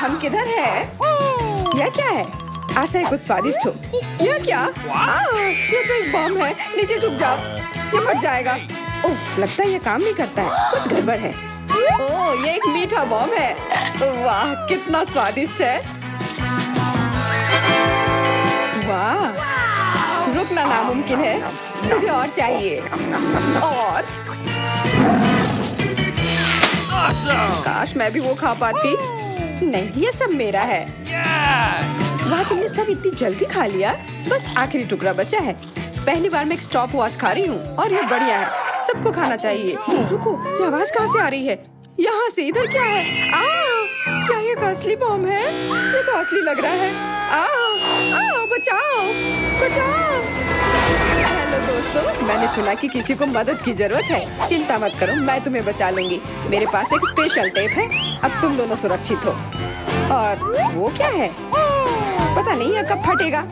हम किधर है? यह क्या है? आशा है कुछ स्वादिष्ट हो। यह क्या? ये तो एक बम है। नीचे झुक जाओ, ये फट जाएगा। ओह, लगता है ये काम नहीं करता है, कुछ गड़बड़ है। ओह, ये एक मीठा बम है। वाह, कितना स्वादिष्ट है। वाह, रुकना नामुमकिन है। मुझे और चाहिए। और काश मैं भी वो खा पाती। नहीं, ये सब मेरा है। वाह, तुमने सब इतनी जल्दी खा लिया। बस आखिरी टुकड़ा बचा है। पहली बार मैं एक स्टॉप वॉच खा रही हूँ और ये बढ़िया है। सबको खाना चाहिए। रुको, ये आवाज कहाँ से आ रही है? यहाँ से। इधर क्या है? क्या ये असली बम है? ये तो असली लग रहा है। बचाओ, बचाओ। हेलो दोस्तों, मैंने सुना कि किसी को मदद की जरूरत है। चिंता मत करो, मैं तुम्हें बचा लूंगी। मेरे पास एक स्पेशल टेप है। अब तुम दोनों सुरक्षित हो। और वो क्या है? पता नहीं ये कब फटेगा।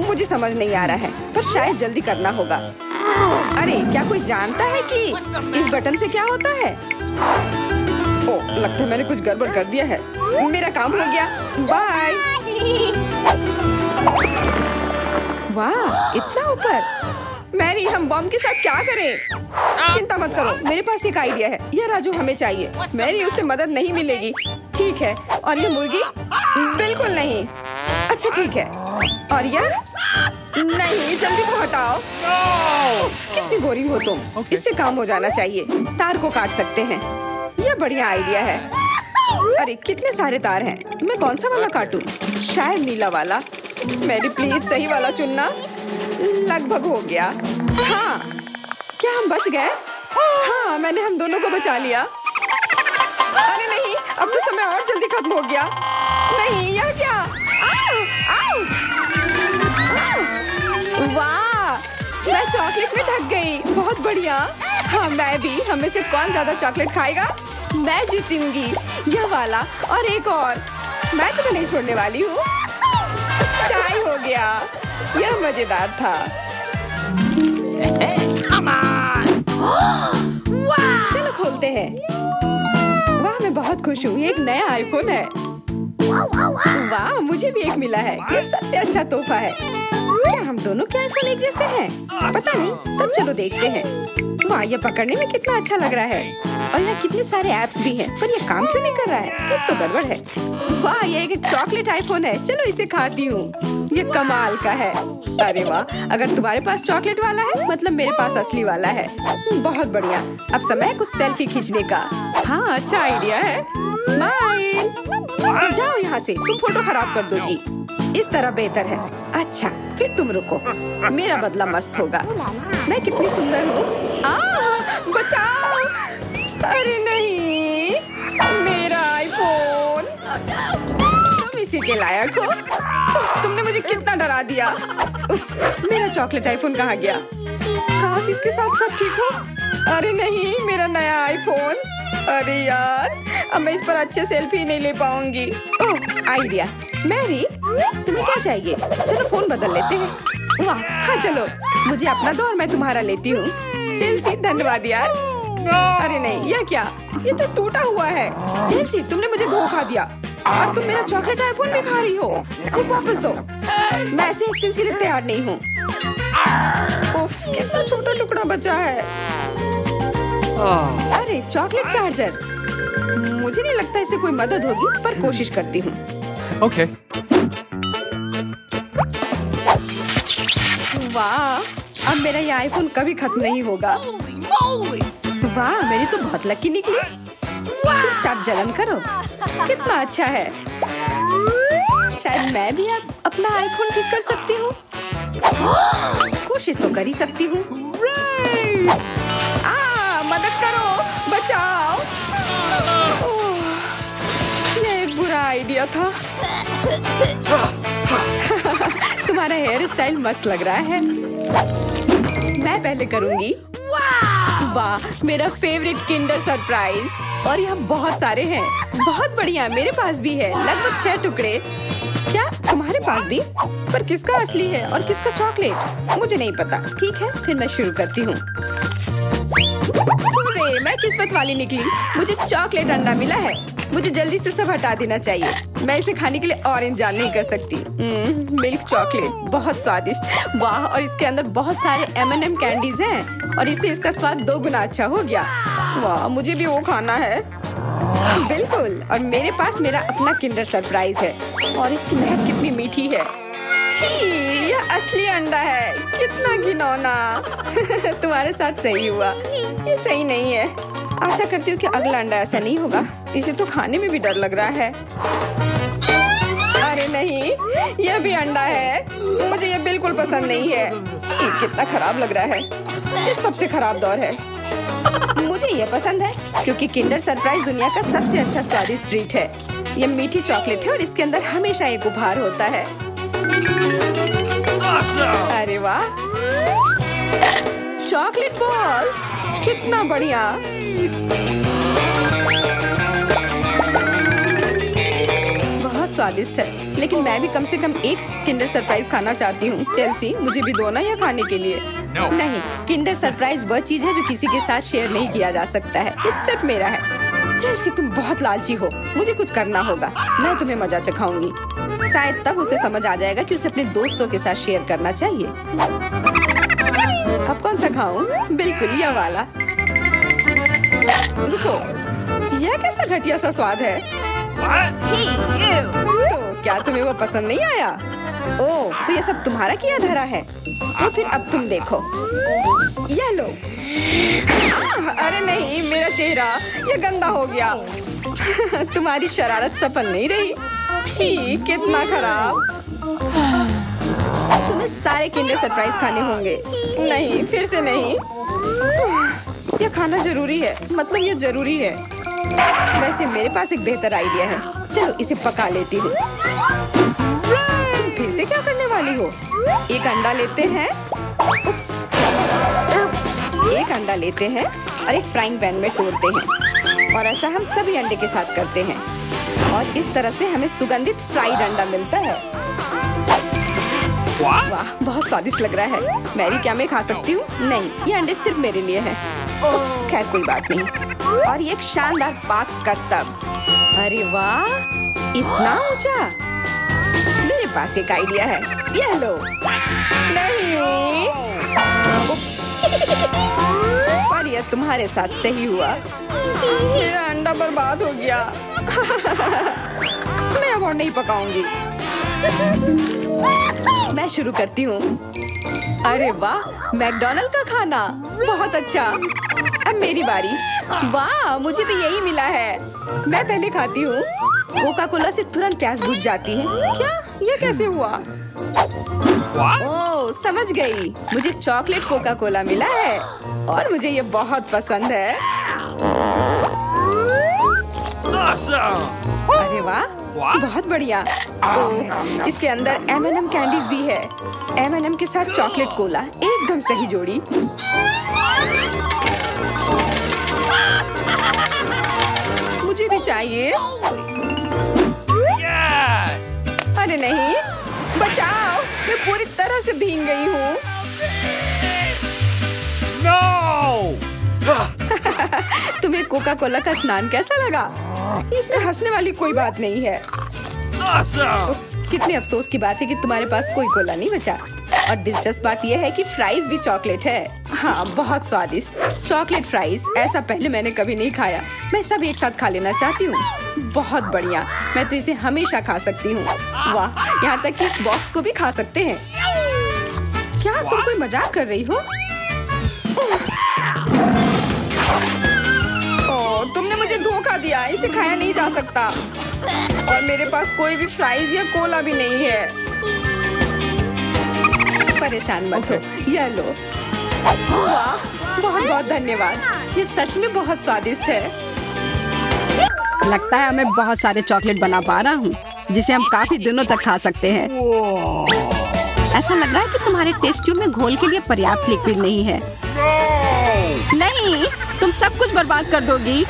मुझे समझ नहीं आ रहा है, पर शायद जल्दी करना होगा। अरे, क्या कोई जानता है कि इस बटन से क्या होता है? ओह, लगता है मैंने कुछ गड़बड़ कर दिया है। मेरा काम हो गया। बाय। वाह, इतना ऊपर। मैरी, हम बम के साथ क्या करें? चिंता मत करो, मेरे पास एक आइडिया है। यह राजू हमें चाहिए। मैरी, उससे मदद नहीं मिलेगी। ठीक है। और ये मुर्गी? बिल्कुल नहीं। अच्छा ठीक है। और यह? नहीं, जल्दी को हटाओ। उफ, कितनी बोरिंग हो तुम। इससे काम हो जाना चाहिए। तार को काट सकते हैं। यह बढ़िया आइडिया है। अरे, कितने सारे तार हैं। मैं कौन सा वाला काटूं? शायद नीला वाला। मेरी प्लीज सही वाला चुनना। लगभग हो गया। हाँ, क्या हम बच गए? हाँ, मैंने हम दोनों को बचा लिया। अरे नहीं, अब तो समय और जल्दी खत्म हो गया। नहीं, यह क्या? वाह, मैं चॉकलेट में ढक गई। बहुत बढ़िया। हाँ, मैं भी। हमें से कौन ज्यादा चॉकलेट खाएगा? मैं जीतूंगी। यह वाला और एक और। मैं तुम्हें नहीं छोड़ने वाली हूँ। टाई हो गया। यह मजेदार था। चलो खोलते हैं। वाह, मैं बहुत खुश हूँ। ये एक नया आईफोन है। वाह, मुझे भी एक मिला है। ये सबसे अच्छा तोहफा है। क्या हम दोनों के आईफोन एक जैसे हैं? पता नहीं, तब चलो देखते हैं। वाह, ये पकड़ने में कितना अच्छा लग रहा है। और यहाँ कितने सारे ऐप्स भी हैं, पर ये काम क्यों नहीं कर रहा है? कुछ तो गड़बड़ है। वाह, ये एक चॉकलेट आईफोन है। चलो इसे खाती हूँ। ये कमाल का है। अरे वाह, अगर तुम्हारे पास चॉकलेट वाला है, मतलब मेरे पास असली वाला है। बहुत बढ़िया। अब समय है कुछ सेल्फी खींचने का। हाँ, अच्छा आइडिया है। स्माइल। जाओ यहाँ से, तुम फोटो खराब कर दोगी। इस तरह बेहतर है। अच्छा, फिर तुम रुको। मेरा बदला मस्त होगा। मैं कितनी सुंदर हूँ। बचाओ। अरे नहीं, मेरा आईफोन। तुम इसी के लायक हो। तुमने मुझे कितना डरा दिया। उप्स, मेरा चॉकलेट आईफोन कहाँ गया? काश इसके साथ सब ठीक हो। अरे नहीं, मेरा नया आईफोन। अरे यार, अब मैं इस पर अच्छे सेल्फी नहीं ले पाऊंगी। ओह, आइडिया। मैरी, तुम्हें क्या चाहिए? चलो फोन बदल लेते हैं। वाह, हाँ चलो। मुझे अपना दो और मैं तुम्हारा लेती हूँ। चेल्सी, धन्यवाद यार। अरे नहीं, यह क्या? ये तो टूटा हुआ है। चेल्सी, तुमने मुझे धोखा दिया और तुम मेरा चॉकलेट आईफोन भी खा रही हो। वो वापस दो। मैं ऐसे एक्सचेंज के लिए तैयार नहीं हूँ। उफ, कितना छोटा टुकड़ा बचा है। अरे, चॉकलेट चार्जर। मुझे नहीं लगता इससे कोई मदद होगी, पर कोशिश करती हूँ। Okay. वाह, अब मेरा ये आईफोन कभी खत्म नहीं होगा। वाह, मेरी तो बहुत लकी निकली। चुपचाप जलन करो। कितना अच्छा है। शायद मैं भी अब अपना आईफोन ठीक कर सकती हूँ। कोशिश तो कर ही सकती हूँ। मदद करो, बचाओ। ये एक बुरा आइडिया था। तुम्हारा हेयर स्टाइल मस्त लग रहा है। मैं पहले करूंगी। वाह, मेरा फेवरेट किंडर सरप्राइज। और यहाँ बहुत सारे हैं। बहुत बढ़िया, मेरे पास भी है। लगभग 6 टुकड़े। क्या तुम्हारे पास भी? पर किसका असली है और किसका चॉकलेट? मुझे नहीं पता। ठीक है, फिर मैं शुरू करती हूँ। मैं किस्मत वाली निकली। मुझे चॉकलेट अंडा मिला है। मुझे जल्दी से सब हटा देना चाहिए। मैं इसे खाने के लिए और इंतजार नहीं कर सकती। मिल्क चॉकलेट बहुत स्वादिष्ट। वाह, और इसके अंदर बहुत सारे M&M कैंडीज हैं और इससे इसका स्वाद 2 गुना अच्छा हो गया। वाह, मुझे भी वो खाना है। बिल्कुल, और मेरे पास मेरा अपना किंडर सरप्राइज है और इसकी महक कितनी मीठी है। छी, यह असली अंडा है। कितना घिनौना। तुम्हारे साथ सही हुआ। ये सही नहीं है। आशा करती हूँ कि अगला अंडा ऐसा नहीं होगा। इसे तो खाने में भी डर लग रहा है। अरे नहीं, यह भी अंडा है। मुझे ये बिल्कुल पसंद नहीं है। छी, कितना खराब लग रहा है। ये सबसे खराब दौर है। मुझे ये पसंद है क्योंकि किंडर सरप्राइज दुनिया का सबसे अच्छा स्वादिष्ट ट्रीट है। ये मीठी चॉकलेट है और इसके अंदर हमेशा एक उपहार होता है। अरे वाह, चॉकलेट बॉल्स, कितना बढ़िया। बहुत स्वादिष्ट है, लेकिन मैं भी कम से कम एक किंडर सरप्राइज खाना चाहती हूँ। चेल्सी, मुझे भी दो ना यह खाने के लिए। नहीं, किंडर सरप्राइज वह चीज है जो किसी के साथ शेयर नहीं किया जा सकता है। ये सिर्फ मेरा है। चेल्सी, तुम बहुत लालची हो। मुझे कुछ करना होगा। मैं तुम्हें मजा चखाऊंगी। शायद तब उसे समझ आ जाएगा कि उसे अपने दोस्तों के साथ शेयर करना चाहिए। अब कौन सा खाऊं? बिल्कुल यह वाला। रुको, यह कैसा घटिया सा स्वाद है। तो क्या तुम्हें वो पसंद नहीं आया? ओह, तो ये सब तुम्हारा किया धरा है। तो फिर अब तुम देखो, यह लो। अरे नहीं, मेरा चेहरा ये गंदा हो गया। तुम्हारी शरारत सफल नहीं रही। छी, कितना खराब। तुम्हें सारे किंडर सरप्राइज खाने होंगे। नहीं, फिर से नहीं। यह खाना जरूरी है। मतलब ये जरूरी है। वैसे मेरे पास एक बेहतर आइडिया है। चलो इसे पका लेती हूँ। तुम फिर से क्या करने वाली हो? एक अंडा लेते हैं। उप्स, एक अंडा लेते हैं और एक फ्राइंग पैन में तोड़ते हैं और ऐसा हम सभी अंडे के साथ करते हैं और इस तरह से हमें सुगंधित फ्राइड अंडा मिलता है। वाह, बहुत स्वादिष्ट लग रहा है। मैरी, क्या मैं खा सकती हूँ? नहीं, ये अंडे सिर्फ मेरे लिए हैं। खैर कोई बात नहीं। और ये एक शानदार पाक करतब। अरे वाह, इतना ऊंचा। मेरे पास एक आइडिया है। ये लो। नहीं, उप्स। पर यह तुम्हारे साथ सही हुआ। मेरा अंडा बर्बाद हो गया। मैं अब और नहीं पकाऊंगी। मैं शुरू करती हूँ। अरे वाह, मैकडॉनल्ड का खाना, बहुत अच्छा। अब मेरी बारी। वाह, मुझे भी यही मिला है। मैं पहले खाती हूँ। कोका कोला से तुरंत प्यास बुझ जाती है। क्या? ये कैसे हुआ? ओह, समझ गई। मुझे चॉकलेट कोका कोला मिला है और मुझे ये बहुत पसंद है। अरे वाह, बहुत बढ़िया। ओह, इसके अंदर M&M कैंडीज भी है। M&M के साथ चॉकलेट कोला, एकदम सही जोड़ी। मुझे भी चाहिए। अरे नहीं, बचाओ, मैं पूरी तरह से भीग गई हूँ। तुम्हें कोका कोला का स्नान कैसा लगा? इसमें हंसने वाली कोई बात नहीं है। उप्स, कितने अफसोस की बात है कि तुम्हारे पास कोई कोला नहीं बचा। और दिलचस्प बात यह है कि फ्राइज भी चॉकलेट है। हाँ, बहुत स्वादिष्ट चॉकलेट फ्राइज। ऐसा पहले मैंने कभी नहीं खाया। मैं सब एक साथ खा लेना चाहती हूँ। बहुत बढ़िया, मैं तो इसे हमेशा खा सकती हूँ। वाह, यहाँ तक कि इस बॉक्स को भी खा सकते हैं। क्या तुम कोई मजाक कर रही हो? तुमने मुझे धोखा दिया। इसे खाया नहीं जा सकता और मेरे पास कोई भी फ्राइज या कोला भी नहीं है। परेशान मत हो, यह लो। वाह, बहुत बहुत धन्यवाद। ये सच में बहुत स्वादिष्ट है। लगता है मैं बहुत सारे चॉकलेट बना पा रहा हूँ जिसे हम काफी दिनों तक खा सकते हैं। ऐसा लग रहा है कि तुम्हारे टेस्ट ट्यूब में घोल के लिए पर्याप्त लिक्विड नहीं है। नहीं, तुम सब कुछ बर्बाद कर दोगी।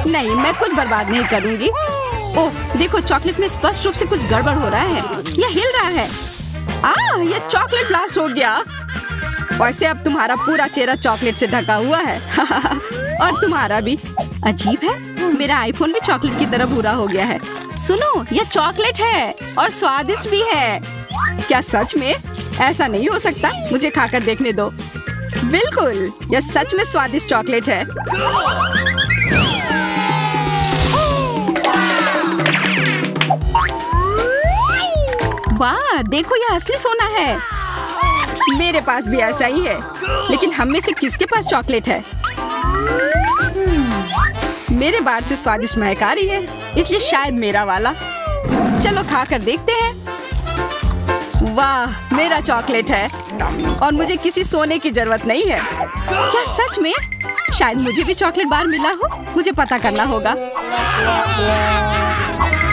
नहीं, मैं कुछ बर्बाद नहीं करूंगी। ओह, देखो, चॉकलेट में स्पष्ट रूप से कुछ गड़बड़ हो रहा है। यह हिल रहा है। यह चॉकलेट ब्लास्ट हो गया। वैसे अब तुम्हारा पूरा चेहरा चॉकलेट से ढका हुआ है। और तुम्हारा भी। अजीब है, मेरा आईफोन भी चॉकलेट की तरह भूरा हो गया है। सुनो, यह चॉकलेट है और स्वादिष्ट भी है। क्या सच में? ऐसा नहीं हो सकता, मुझे खाकर देखने दो। बिल्कुल, यह सच में स्वादिष्ट चॉकलेट है। वाह, देखो यह असली सोना है। मेरे पास भी ऐसा ही है, लेकिन हम में से किसके पास चॉकलेट है? मेरे बाहर से स्वादिष्ट महक आ रही है, इसलिए शायद मेरा वाला। चलो खाकर देखते हैं। वाह, मेरा चॉकलेट है और मुझे किसी सोने की जरूरत नहीं है। क्या सच में? शायद मुझे भी चॉकलेट बार मिला हो, मुझे पता करना होगा।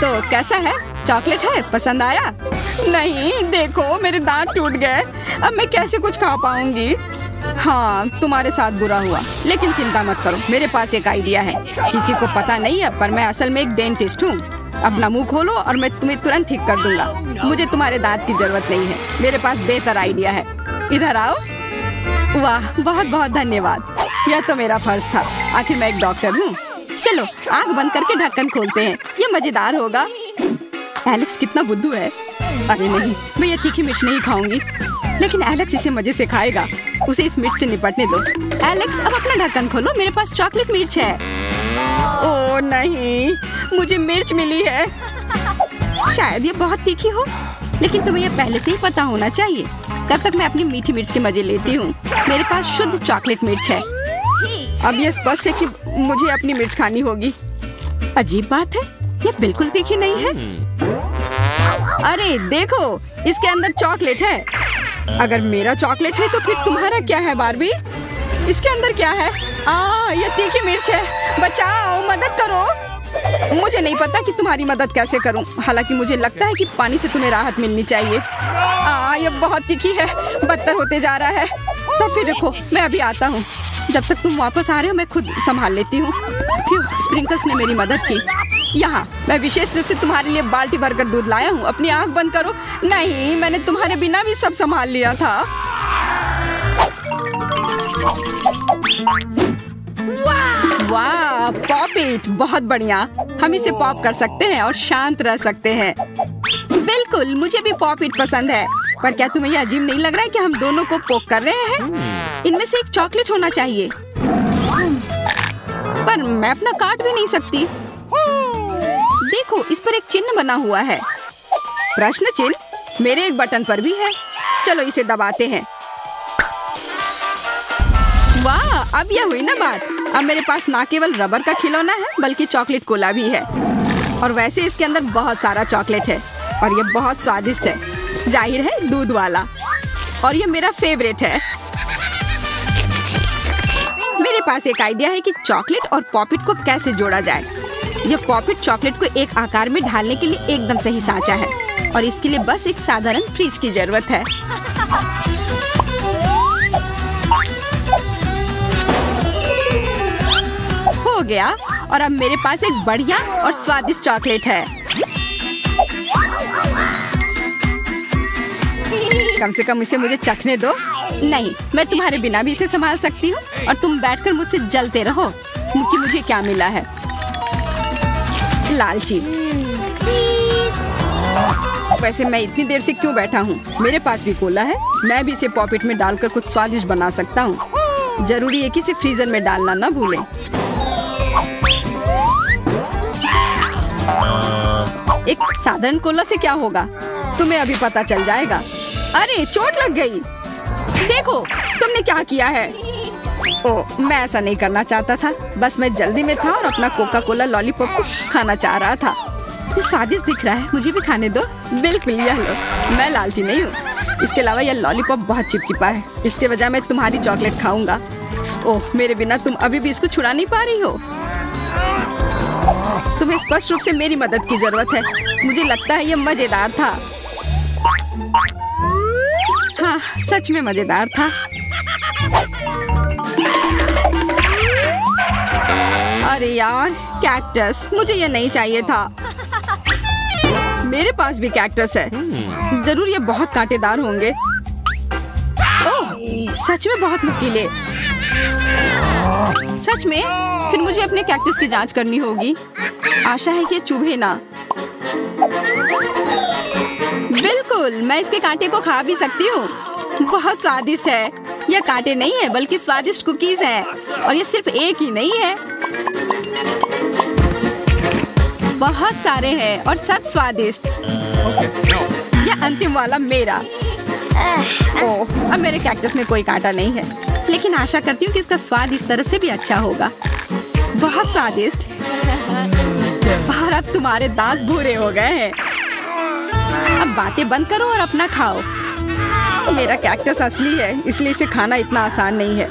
तो कैसा है? चॉकलेट है? पसंद आया? नहीं, देखो मेरे दांत टूट गए। अब मैं कैसे कुछ खा पाऊंगी? हाँ, तुम्हारे साथ बुरा हुआ, लेकिन चिंता मत करो, मेरे पास एक आइडिया है। किसी को पता नहीं है, पर मैं असल में एक डेंटिस्ट हूँ। अपना मुंह खोलो और मैं तुम्हें तुरंत ठीक कर दूंगा। मुझे तुम्हारे दांत की जरूरत नहीं है, मेरे पास बेहतर आइडिया है। इधर आओ। वाह, बहुत बहुत धन्यवाद। यह तो मेरा फर्ज था, आखिर मैं एक डॉक्टर हूँ। चलो आँख बंद करके ढक्कन खोलते हैं, ये मजेदार होगा। एलेक्स कितना बुद्धू है। अरे नहीं, मैं ये तीखी मिर्च नहीं खाऊंगी, लेकिन एलेक्स इसे मजे से खाएगा। उसे इस मिर्च से निपटने दो। एलेक्स, अब अपना ढक्कन खोलो, मेरे पास चॉकलेट मिर्च है। ओह नहीं, मुझे मिर्च मिली है। शायद ये बहुत तीखी हो, लेकिन तुम्हें यह पहले से ही पता होना चाहिए। तब तक मैं अपनी मीठी मिर्च के मजे लेती हूँ। मेरे पास शुद्ध चॉकलेट मिर्च है। अब यह स्पष्ट है कि मुझे अपनी मिर्च खानी होगी। अजीब बात है, यह बिल्कुल तीखी नहीं है। अरे देखो, इसके अंदर चॉकलेट है। अगर मेरा चॉकलेट है तो फिर तुम्हारा क्या है बार्बी? इसके अंदर क्या है? ये तीखी मिर्च है। बचाओ, मदद करो। मुझे नहीं पता कि तुम्हारी मदद कैसे करूं। हालांकि मुझे लगता है कि पानी से तुम्हें राहत मिलनी चाहिए। ये बहुत तीखी है, बदतर होते जा रहा है। तो फिर रखो, मैं अभी आता हूँ। जब तक तुम वापस आ रहे हो मैं खुद संभाल लेती हूँ। स्प्रिंकल्स ने मेरी मदद की। यहाँ मैं विशेष रूप से तुम्हारे लिए बाल्टी भरकर दूध लाया हूँ। अपनी आँख बंद करो। नहीं, मैंने तुम्हारे बिना भी सब संभाल लिया था। वाह, पॉप इट, बहुत बढ़िया। हम इसे पॉप कर सकते हैं और शांत रह सकते हैं। बिल्कुल, मुझे भी पॉप इट पसंद है। पर क्या तुम्हें यह अजीब नहीं लग रहा है कि हम दोनों को पोक कर रहे हैं? इनमें से एक चॉकलेट होना चाहिए, पर मैं अपना काट भी नहीं सकती। देखो, इस पर एक चिन्ह बना हुआ है। प्रश्न चिन्ह मेरे एक बटन पर भी है। चलो इसे दबाते हैं। वाह, अब यह हुई ना बात। अब मेरे पास ना केवल रबर का खिलौना है, बल्कि चॉकलेट कोला भी है। और वैसे इसके अंदर बहुत सारा चॉकलेट है और यह बहुत स्वादिष्ट है। जाहिर है, दूध वाला। और यह मेरा फेवरेट है। मेरे पास एक आइडिया है कि चॉकलेट और पॉपिट को कैसे जोड़ा जाए। यह पॉपिट चॉकलेट को एक आकार में ढालने के लिए एकदम सही सांचा है और इसके लिए बस एक साधारण फ्रिज की जरूरत है। हो गया, और अब मेरे पास एक बढ़िया और स्वादिष्ट चॉकलेट है। कम से कम इसे मुझे चखने दो। नहीं, मैं तुम्हारे बिना भी इसे संभाल सकती हूँ और तुम बैठकर मुझसे जलते रहो कि मुझे क्या मिला है। लालची। वैसे मैं इतनी देर से क्यों बैठा हूँ? मेरे पास भी कोला है। मैं भी इसे पॉकेट में डालकर कुछ स्वादिष्ट बना सकता हूँ। जरूरी है कि इसे फ्रीजर में डालना ना भूलें। एक साधारण कोला से क्या होगा, तुम्हें अभी पता चल जाएगा। अरे, चोट लग गई। देखो तुमने क्या किया है। ओह, मैं ऐसा नहीं करना चाहता था। बस मैं जल्दी में था और अपना कोका कोला लॉलीपॉप को खाना चाह रहा था। ये स्वादिष्ट दिख रहा है, मुझे भी खाने दो। बिल्कुल, यह लो। मैं लालची नहीं हूँ। इसके अलावा यह लॉलीपॉप बहुत चिपचिपा है, इसके बजाय मैं तुम्हारी चॉकलेट खाऊंगा। ओह, मेरे बिना तुम अभी भी इसको छुड़ा नहीं पा रही हो। तुम्हें स्पष्ट रूप से मेरी मदद की जरूरत है। मुझे लगता है यह मजेदार था। हाँ, सच में मजेदार था। अरे यार, कैक्टस, मुझे ये नहीं चाहिए था। मेरे पास भी कैक्टस है। जरूर ये बहुत कांटेदार होंगे। ओह, सच में बहुत नुकीले। सच में? फिर मुझे अपने कैक्टस की जांच करनी होगी। आशा है कि ये चुभे ना। बिल्कुल, मैं इसके कांटे को खा भी सकती हूँ। बहुत स्वादिष्ट है। यह कांटे नहीं है बल्कि स्वादिष्ट कुकीज हैं। और ये सिर्फ एक ही नहीं है, बहुत सारे हैं और सब स्वादिष्ट। यह अंतिम वाला मेरा। ओह, अब मेरे कैक्टस में कोई कांटा नहीं है, लेकिन आशा करती हूँ कि इसका स्वाद इस तरह से भी अच्छा होगा। बहुत स्वादिष्ट। और अब तुम्हारे दांत भूरे हो गए हैं। अब बातें बंद करो और अपना खाओ। मेरा कैक्टस असली है, इसलिए इसे खाना इतना आसान नहीं है।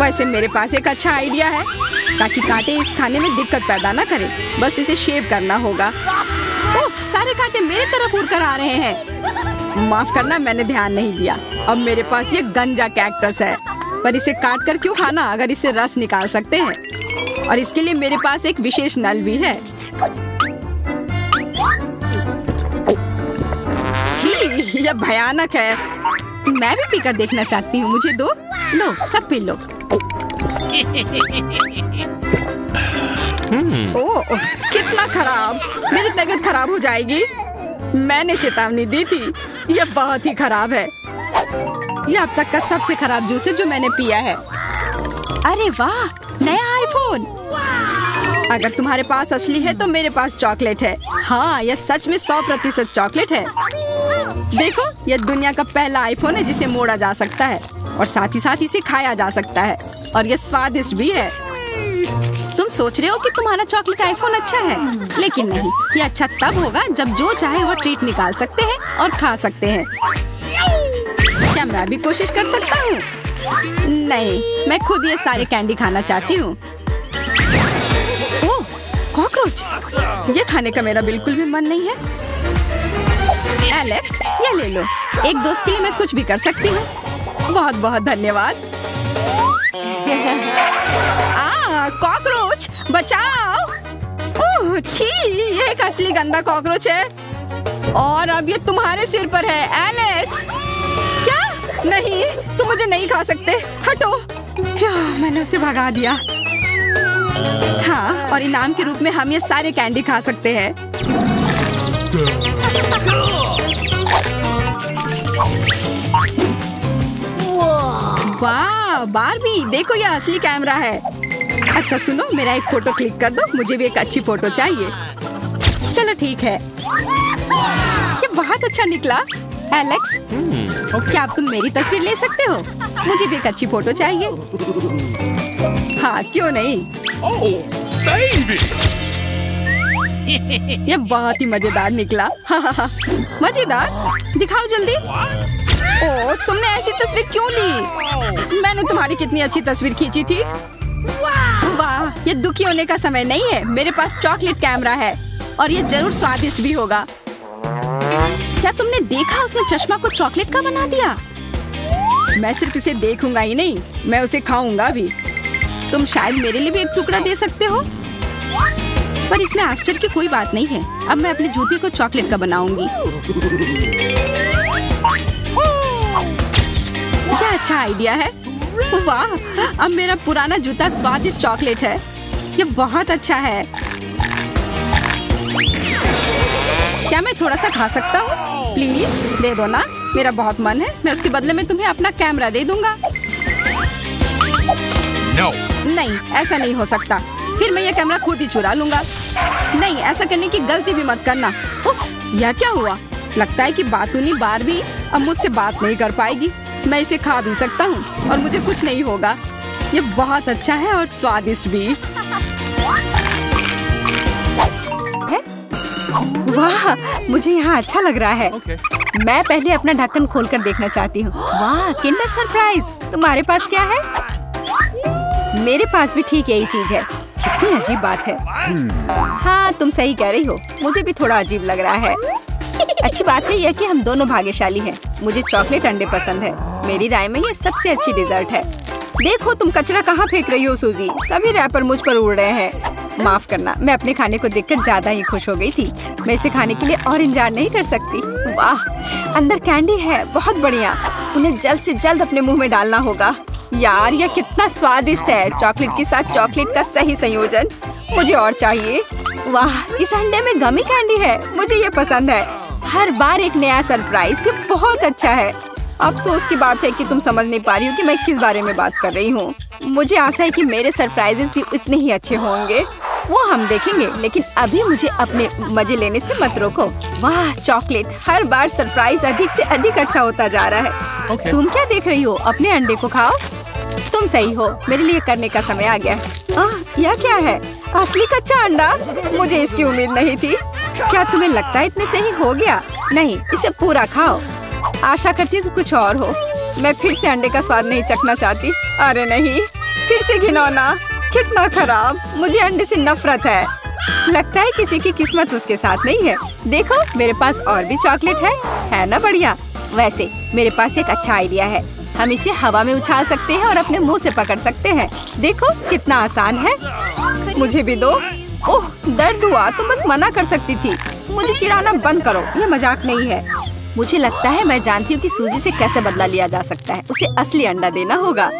वैसे मेरे पास एक अच्छा आइडिया है, ताकि कांटे इस खाने में दिक्कत पैदा ना करें। बस इसे शेव करना होगा। उफ, सारे कांटे मेरी तरफ उड़ कर आ रहे हैं। माफ करना, मैंने ध्यान नहीं दिया। अब मेरे पास ये गंजा कैक्टस है, पर इसे काट कर क्यों खाना अगर इससे रस निकाल सकते हैं। और इसके लिए मेरे पास एक विशेष नल भी है। छी, यह भयानक है। मैं भी पीकर देखना चाहती हूँ। मुझे दो। लो, सब पी लो। ओह, कितना खराब। मेरी तबीयत खराब हो जाएगी। मैंने चेतावनी दी थी। यह बहुत ही खराब है। यह अब तक का सबसे खराब जूस है जो मैंने पिया है। अरे वाह, नया आईफोन। अगर तुम्हारे पास असली है तो मेरे पास चॉकलेट है। हाँ, यह सच में 100% चॉकलेट है। देखो, यह दुनिया का पहला आईफोन है जिसे मोड़ा जा सकता है और साथ ही साथ इसे खाया जा सकता है। और यह स्वादिष्ट भी है। तुम सोच रहे हो कि तुम्हारा चॉकलेट आईफोन अच्छा है, लेकिन नहीं। यह अच्छा तब होगा जब जो चाहे वो ट्रीट निकाल सकते हैं और खा सकते हैं। क्या मैं भी कोशिश कर सकता हूँ? नहीं, मैं खुद ये सारे कैंडी खाना चाहती हूँ। ओह, कॉकरोच। ये खाने का मेरा बिल्कुल भी मन नहीं है। एलेक्स, ये ले लो। एक दोस्त के लिए मैं कुछ भी कर सकती हूँ। बहुत बहुत धन्यवाद। कॉकरोच, बचाओ। ओह छी, ये एक असली गंदा कॉकरोच है और अब ये तुम्हारे सिर पर है। एलेक्स, क्या? नहीं, तुम मुझे नहीं खा सकते। हटो। मैंने उसे भगा दिया। हाँ, और इनाम के रूप में हम ये सारे कैंडी खा सकते हैं। वाह बार्बी, देखो ये असली कैमरा है। अच्छा सुनो, मेरा एक फोटो क्लिक कर दो। मुझे भी एक अच्छी फोटो चाहिए। चलो ठीक है। ये बहुत अच्छा निकला। एलेक्स, क्या अब तुम मेरी तस्वीर ले सकते हो? मुझे भी एक अच्छी फोटो चाहिए। हाँ, क्यों नहीं। ये बहुत ही मजेदार निकला। मजेदार? दिखाओ जल्दी। ओह, तुमने ऐसी तस्वीर क्यों ली? मैंने तुम्हारी कितनी अच्छी तस्वीर खींची थी। वाह, ये दुखी होने का समय नहीं है। मेरे पास चॉकलेट कैमरा है और ये जरूर स्वादिष्ट भी होगा। क्या तुमने देखा, उसने चश्मा को चॉकलेट का बना दिया। मैं सिर्फ इसे देखूंगा ही नहीं, मैं उसे खाऊंगा भी। तुम शायद मेरे लिए भी एक टुकड़ा दे सकते हो, पर इसमें आश्चर्य की कोई बात नहीं है। अब मैं अपने जूते को चॉकलेट का बनाऊंगी। क्या अच्छा आइडिया है। वाह, अब मेरा पुराना जूता स्वादिष्ट चॉकलेट है। ये बहुत अच्छा है। क्या मैं थोड़ा सा खा सकता हूँ? प्लीज दे दो ना, मेरा बहुत मन है। मैं उसके बदले में तुम्हें अपना कैमरा दे दूंगा। No. नहीं, ऐसा नहीं हो सकता। फिर मैं ये कैमरा खुद ही चुरा लूंगा। नहीं, ऐसा करने की गलती भी मत करना। उफ, यह क्या हुआ? लगता है कि बातूनी बार्बी अब मुझसे बात नहीं कर पाएगी। मैं इसे खा भी सकता हूँ और मुझे कुछ नहीं होगा। ये बहुत अच्छा है और स्वादिष्ट भी। वाह, मुझे यहाँ अच्छा लग रहा है। मैं पहले अपना ढक्कन खोलकर देखना चाहती हूँ। वाह, किंडर सरप्राइज। तुम्हारे पास क्या है? मेरे पास भी ठीक यही चीज है। कितनी अजीब बात है। हाँ, तुम सही कह रही हो। मुझे भी थोड़ा अजीब लग रहा है। अच्छी बात है यह कि हम दोनों भाग्यशाली हैं। मुझे चॉकलेट अंडे पसंद है। मेरी राय में ये सबसे अच्छी डिजर्ट है। देखो तुम कचरा कहाँ फेंक रही हो सूजी। सभी रैपर मुझ पर उड़ रहे हैं। माफ करना, मैं अपने खाने को देखकर ज्यादा ही खुश हो गई थी। मैं इसे खाने के लिए और इंतजार नहीं कर सकती। वाह, अंदर कैंडी है, बहुत बढ़िया। उन्हें जल्द से जल्द अपने मुंह में डालना होगा। यार यह कितना स्वादिष्ट है, चॉकलेट के साथ चॉकलेट का सही संयोजन। मुझे और चाहिए। वाह, इस अंडे में गमी कैंडी है, मुझे ये पसंद है। हर बार एक नया सरप्राइज, ये बहुत अच्छा है। अफसोस की बात है कि तुम समझ नहीं पा रही हो कि मैं किस बारे में बात कर रही हूँ। मुझे आशा है कि मेरे सरप्राइजेस भी उतने ही अच्छे होंगे, वो हम देखेंगे। लेकिन अभी मुझे अपने मजे लेने से मत रोको। वाह, चॉकलेट हर बार सरप्राइज अधिक से अधिक अच्छा होता जा रहा है। तुम क्या देख रही हो? अपने अंडे को खाओ। तुम सही हो, मेरे लिए करने का समय आ गया। यह क्या है? असली कच्चा अंडा? मुझे इसकी उम्मीद नहीं थी। क्या तुम्हें लगता है इतने से ही हो गया? नहीं, इसे पूरा खाओ। आशा करती हूँ कि कुछ और हो। मैं फिर से अंडे का स्वाद नहीं चखना चाहती। अरे नहीं, फिर से घिनौना, कितना खराब। मुझे अंडे से नफरत है। लगता है किसी की किस्मत उसके साथ नहीं है। देखो, मेरे पास और भी चॉकलेट है ना बढ़िया। वैसे मेरे पास एक अच्छा आइडिया है। हम इसे हवा में उछाल सकते हैं और अपने मुंह से पकड़ सकते हैं। देखो कितना आसान है। मुझे भी दो। ओह, दर्द हुआ। तुम बस मना कर सकती थी। मुझे चिढ़ाना बंद करो, ये मजाक नहीं है। मुझे लगता है मैं जानती हूँ कि सूजी से कैसे बदला लिया जा सकता है। उसे असली अंडा देना होगा।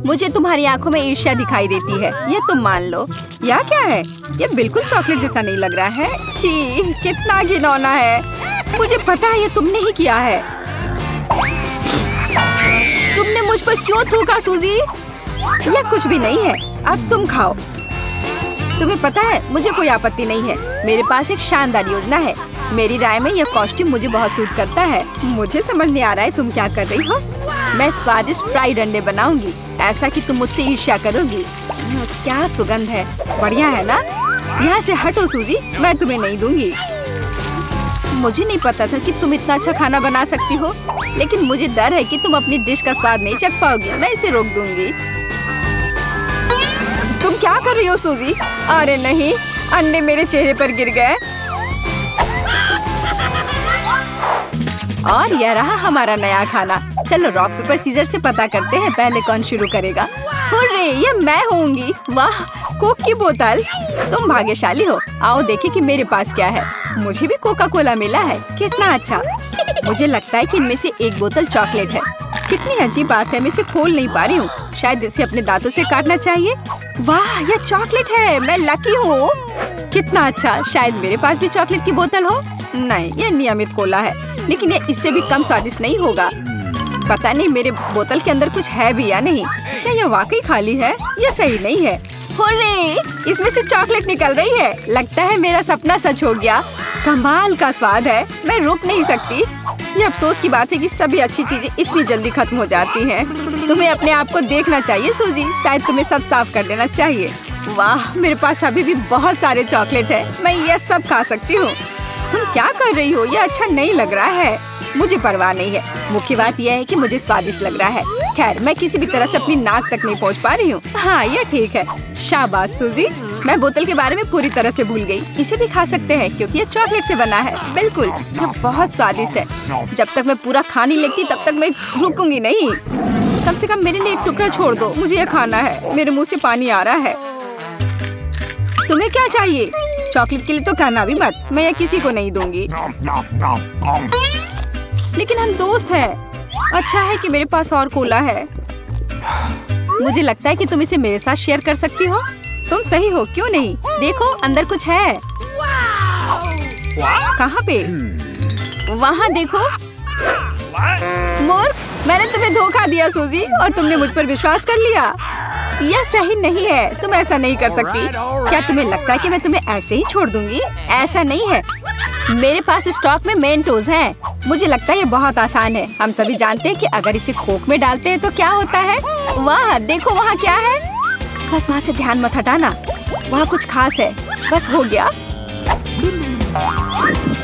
मुझे तुम्हारी आंखों में ईर्ष्या दिखाई देती है, ये तुम मान लो। यह क्या है? ये बिल्कुल चॉकलेट जैसा नहीं लग रहा है। छी, कितना घिनौना है। मुझे पता है ये तुमने ही किया है। तुमने मुझ पर क्यों थूका सूजी? यह कुछ भी नहीं है, अब तुम खाओ। तुम्हें पता है, मुझे कोई आपत्ति नहीं है। मेरे पास एक शानदार योजना है। मेरी राय में यह कॉस्ट्यूम मुझे बहुत सूट करता है। मुझे समझ नहीं आ रहा है तुम क्या कर रही हो। मैं स्वादिष्ट फ्राइड अंडे बनाऊंगी, ऐसा कि तुम मुझसे ईर्ष्या करोगी। क्या सुगंध है, बढ़िया है ना? यहाँ से हटो सूजी, मैं तुम्हें नहीं दूंगी। मुझे नहीं पता था कि तुम इतना अच्छा खाना बना सकती हो, लेकिन मुझे डर है कि तुम अपनी डिश का स्वाद नहीं चख पाओगी। मैं इसे रोक दूंगी। तुम क्या कर रही हो सूजी? अरे नहीं, अंडे मेरे चेहरे पर गिर गए। और यह रहा हमारा नया खाना। चलो रॉक पेपर सीजर से पता करते हैं पहले कौन शुरू करेगा। हुर्रे, ये मैं होंगी। वाह, कोक की बोतल। तुम भाग्यशाली हो। आओ देखें कि मेरे पास क्या है। मुझे भी कोका कोला मिला है, कितना अच्छा। मुझे लगता है कि इनमें से एक बोतल चॉकलेट है। कितनी अजीब बात है, मैं इसे खोल नहीं पा रही हूँ। शायद इसे अपने दांतों से काटना चाहिए। वाह, यह चॉकलेट है, मैं लकी हूँ। कितना अच्छा। शायद मेरे पास भी चॉकलेट की बोतल हो। नहीं, यह नियमित कोला है, लेकिन यह इससे भी कम स्वादिष्ट नहीं होगा। पता नहीं मेरे बोतल के अंदर कुछ है भी या नहीं। क्या यह वाकई खाली है? यह सही नहीं है। हुर्रे, इसमें से चॉकलेट निकल रही है। लगता है मेरा सपना सच हो गया। कमाल का स्वाद है, मैं रुक नहीं सकती। ये अफसोस की बात है कि सभी अच्छी चीजें इतनी जल्दी खत्म हो जाती हैं। तुम्हें अपने आप को देखना चाहिए सूजी, शायद तुम्हें सब साफ कर देना चाहिए। वाह, मेरे पास अभी भी बहुत सारे चॉकलेट है, मैं ये सब खा सकती हूँ। तुम क्या कर रही हो? ये अच्छा नहीं लग रहा है। मुझे परवाह नहीं है, मुख्य बात यह है कि मुझे स्वादिष्ट लग रहा है। खैर, मैं किसी भी तरह से अपनी नाक तक नहीं पहुंच पा रही हूँ। हाँ, ये ठीक है। शाबाश सूजी, मैं बोतल के बारे में पूरी तरह से भूल गई। इसे भी खा सकते हैं क्योंकि ये चॉकलेट से बना है। बिल्कुल, ये बहुत स्वादिष्ट है। जब तक मैं पूरा खा नहीं लेती तब तक मैं रुकूंगी नहीं। कम से कम मेरे लिए एक टुकड़ा छोड़ दो, मुझे ये खाना है। मेरे मुँह से पानी आ रहा है। तुम्हें क्या चाहिए? चॉकलेट के लिए तो कहना भी मत, मैं ये किसी को नहीं दूंगी। लेकिन हम दोस्त हैं। अच्छा है कि मेरे पास और कोला है। मुझे लगता है कि तुम इसे मेरे साथ शेयर कर सकती हो। तुम सही हो, क्यों नहीं? देखो, अंदर कुछ है। कहाँ पे? वहाँ देखो। मूर्ख, मैंने तुम्हें धोखा दिया सूजी, और तुमने मुझ पर विश्वास कर लिया। यह सही नहीं है, तुम ऐसा नहीं कर सकती। क्या तुम्हें लगता है कि मैं तुम्हें ऐसे ही छोड़ दूंगी? ऐसा नहीं है। मेरे पास स्टॉक में मेंटोस है। मुझे लगता है ये बहुत आसान है। हम सभी जानते हैं कि अगर इसे कोक में डालते हैं तो क्या होता है। वाह, देखो वहाँ क्या है। बस वहाँ से ध्यान मत हटाना, वहाँ कुछ खास है। बस हो गया।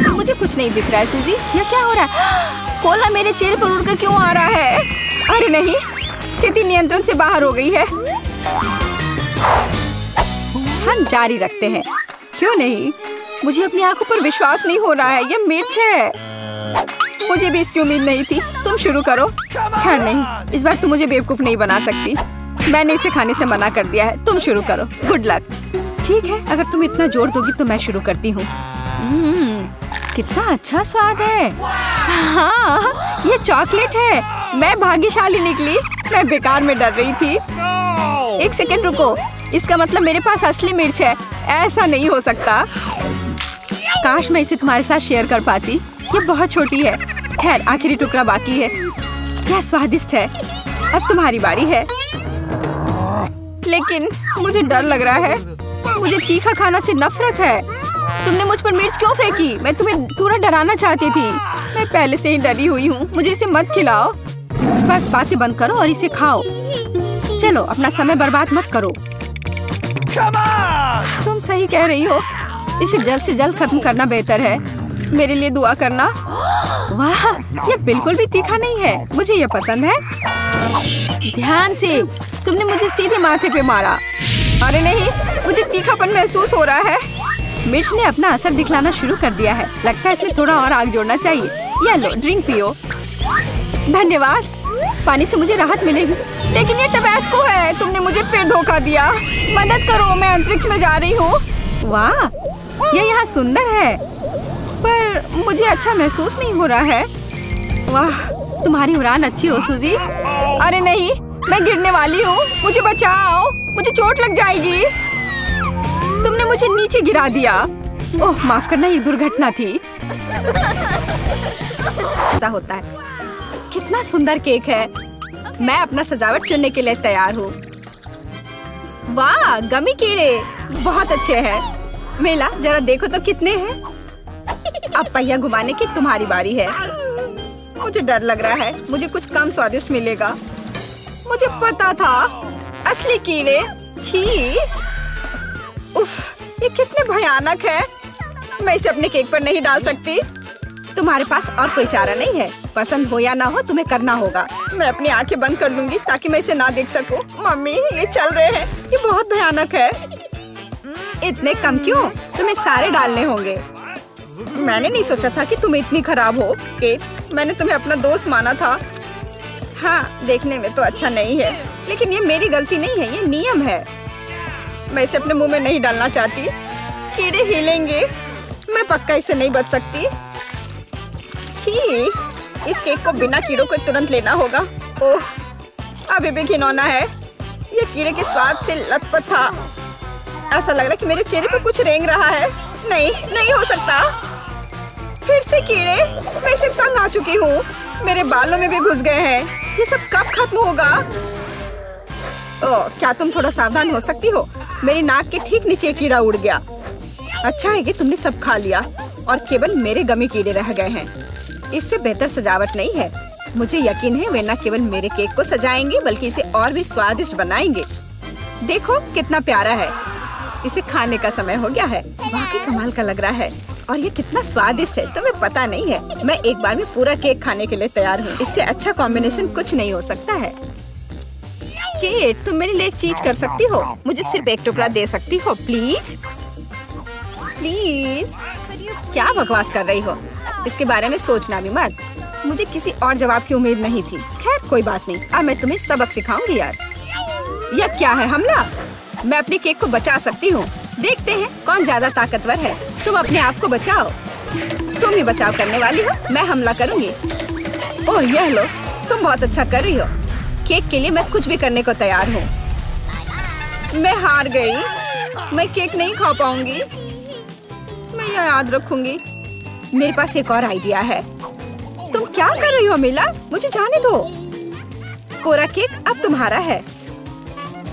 मुझे कुछ नहीं दिख रहा है सूजी, यह क्या हो रहा है? कोला मेरे चेहरे पर उड़कर क्यों आ रहा है? अरे नहीं, स्थिति नियंत्रण से बाहर हो गई है। हम जारी रखते हैं, क्यों नहीं? मुझे अपनी आंखों पर विश्वास नहीं हो रहा है। ये मिर्च है। मुझे भी इसकी उम्मीद नहीं थी। तुम शुरू करो। खैर नहीं, इस बार तुम मुझे बेवकूफ नहीं बना सकती। मैंने इसे खाने से मना कर दिया है। तुम शुरू करो। Good luck. ठीक है, अगर तुम इतना जोर दोगी तो मैं शुरू करती हूँ। कितना अच्छा स्वाद है। हाँ, ये चॉकलेट है। मैं भाग्यशाली निकली। मैं बेकार में डर रही थी। एक सेकंड रुको, इसका मतलब मेरे पास असली मिर्च है। ऐसा नहीं हो सकता। काश मैं इसे तुम्हारे साथ शेयर कर पाती। ये बहुत छोटी है। खैर, आखिरी टुकड़ा बाकी है। यह स्वादिष्ट है। अब तुम्हारी बारी है। लेकिन मुझे डर लग रहा है। मुझे तीखा खाना से नफरत है। तुमने मुझ पर मिर्च क्यों फेंकी? मैं तुम्हें थोड़ा डराना चाहती थी। मैं पहले से ही डरी हुई हूँ। मुझे इसे मत खिलाओ। बस बातें बंद करो और इसे खाओ। चलो, अपना समय बर्बाद मत करो। तुम सही कह रही हो। इसे जल्द से जल्द खत्म करना बेहतर है। मेरे लिए दुआ करना। वाह, ये बिल्कुल भी तीखा नहीं है। मुझे ये पसंद है। ध्यान से। तुमने मुझे सीधे माथे पे मारा। अरे नहीं, मुझे तीखापन महसूस हो रहा है। मिर्च ने अपना असर दिखलाना शुरू कर दिया है। लगता है इसमें थोड़ा और आग जोड़ना चाहिए। ये लो, ड्रिंक पियो। धन्यवाद। पानी से मुझे राहत मिलेगी। लेकिन ये टबैस्को है। तुमने मुझे फिर धोखा दिया। मदद करो, मैं अंतरिक्ष में जा रही हूँ। वाह, ये यहाँ सुंदर है, पर मुझे अच्छा महसूस नहीं हो रहा है। वाह, तुम्हारी उड़ान अच्छी हो सूजी। अरे नहीं, मैं गिरने वाली हूँ। मुझे बचाओ, मुझे चोट लग जाएगी। तुमने मुझे नीचे गिरा दिया। ओह, माफ करना, ये दुर्घटना थी। ऐसा होता है। कितना सुंदर केक है। मैं अपना सजावट चुनने के लिए तैयार हूँ। वाह, गमी कीड़े बहुत अच्छे हैं। मेला, जरा देखो तो कितने हैं। अब पहिया घुमाने की तुम्हारी बारी है। मुझे डर लग रहा है। मुझे कुछ कम स्वादिष्ट मिलेगा। मुझे पता था। असली कीड़े। छी। उफ, ये कितने भयानक है। मैं इसे अपने केक पर नहीं डाल सकती। तुम्हारे पास और कोई चारा नहीं है। पसंद हो या ना हो, तुम्हें करना होगा। मैं अपनी आंखें बंद कर लूंगी ताकि मैं इसे ना देख सकूं। मम्मी, ये चल रहे हैं। ये बहुत भयानक है। इतने कम क्यों? तुम्हें सारे डालने होंगे। मैंने नहीं सोचा था कि तुम इतनी खराब हो, केट। मैंने तुम्हें अपना दोस्त माना था। हाँ, देखने में तो अच्छा नहीं है, लेकिन ये मेरी गलती नहीं है। ये नियम है। मैं इसे अपने मुंह में नहीं डालना चाहती। कीड़े हिलेंगे। मैं पक्का इसे नहीं बच सकती। छी, इस केक को बिना कीड़ों को तुरंत लेना होगा। ओह, अभी भी घिनौना है। ये कीड़े के स्वाद से लथपथ था। ऐसा लग रहा है कि मेरे चेहरे पर कुछ रेंग रहा है। नहीं, नहीं हो सकता। फिर से कीड़े। मैं इसे तंग आ चुकी हूँ। मेरे बालों में भी घुस गए हैं। ये सब कब खत्म होगा? ओह, क्या तुम थोड़ा सावधान हो सकती हो? मेरी नाक के ठीक नीचे कीड़ा उड़ गया। अच्छा है कि तुमने सब खा लिया और केवल मेरे गमी कीड़े रह गए हैं। इससे बेहतर सजावट नहीं है। मुझे यकीन है वे न केवल मेरे केक को सजाएंगे बल्कि इसे और भी स्वादिष्ट बनाएंगे। देखो कितना प्यारा है। इसे खाने का समय हो गया है। वाकई कमाल का लग रहा है और ये कितना स्वादिष्ट है, तुम्हें पता नहीं है। मैं एक बार में पूरा केक खाने के लिए तैयार हूँ। इससे अच्छा कॉम्बिनेशन कुछ नहीं हो सकता है। केट, तुम मेरे लिए एक चीज कर सकती हो। मुझे सिर्फ एक टुकड़ा दे सकती हो, प्लीज? प्लीज? क्या बकवास कर रही हो? इसके बारे में सोचना भी मत। मुझे किसी और जवाब की उम्मीद नहीं थी। खैर, कोई बात नहीं। अब मैं तुम्हें सबक सिखाऊंगी यार। यह क्या है, हमला? मैं अपने केक को बचा सकती हूँ। देखते हैं कौन ज्यादा ताकतवर है। तुम अपने आप को बचाओ। तुम ही बचाव करने वाली हो। मैं हमला करूंगी। ओह, यह लो। तुम बहुत अच्छा कर रही हो। केक के लिए मैं कुछ भी करने को तैयार हूँ। मैं हार गई। मैं केक नहीं खा पाऊंगी। मैं यह याद रखूंगी। मेरे पास एक और आइडिया है। तुम क्या कर रही हो मिला? मुझे जाने दो। पूरा केक अब तुम्हारा है।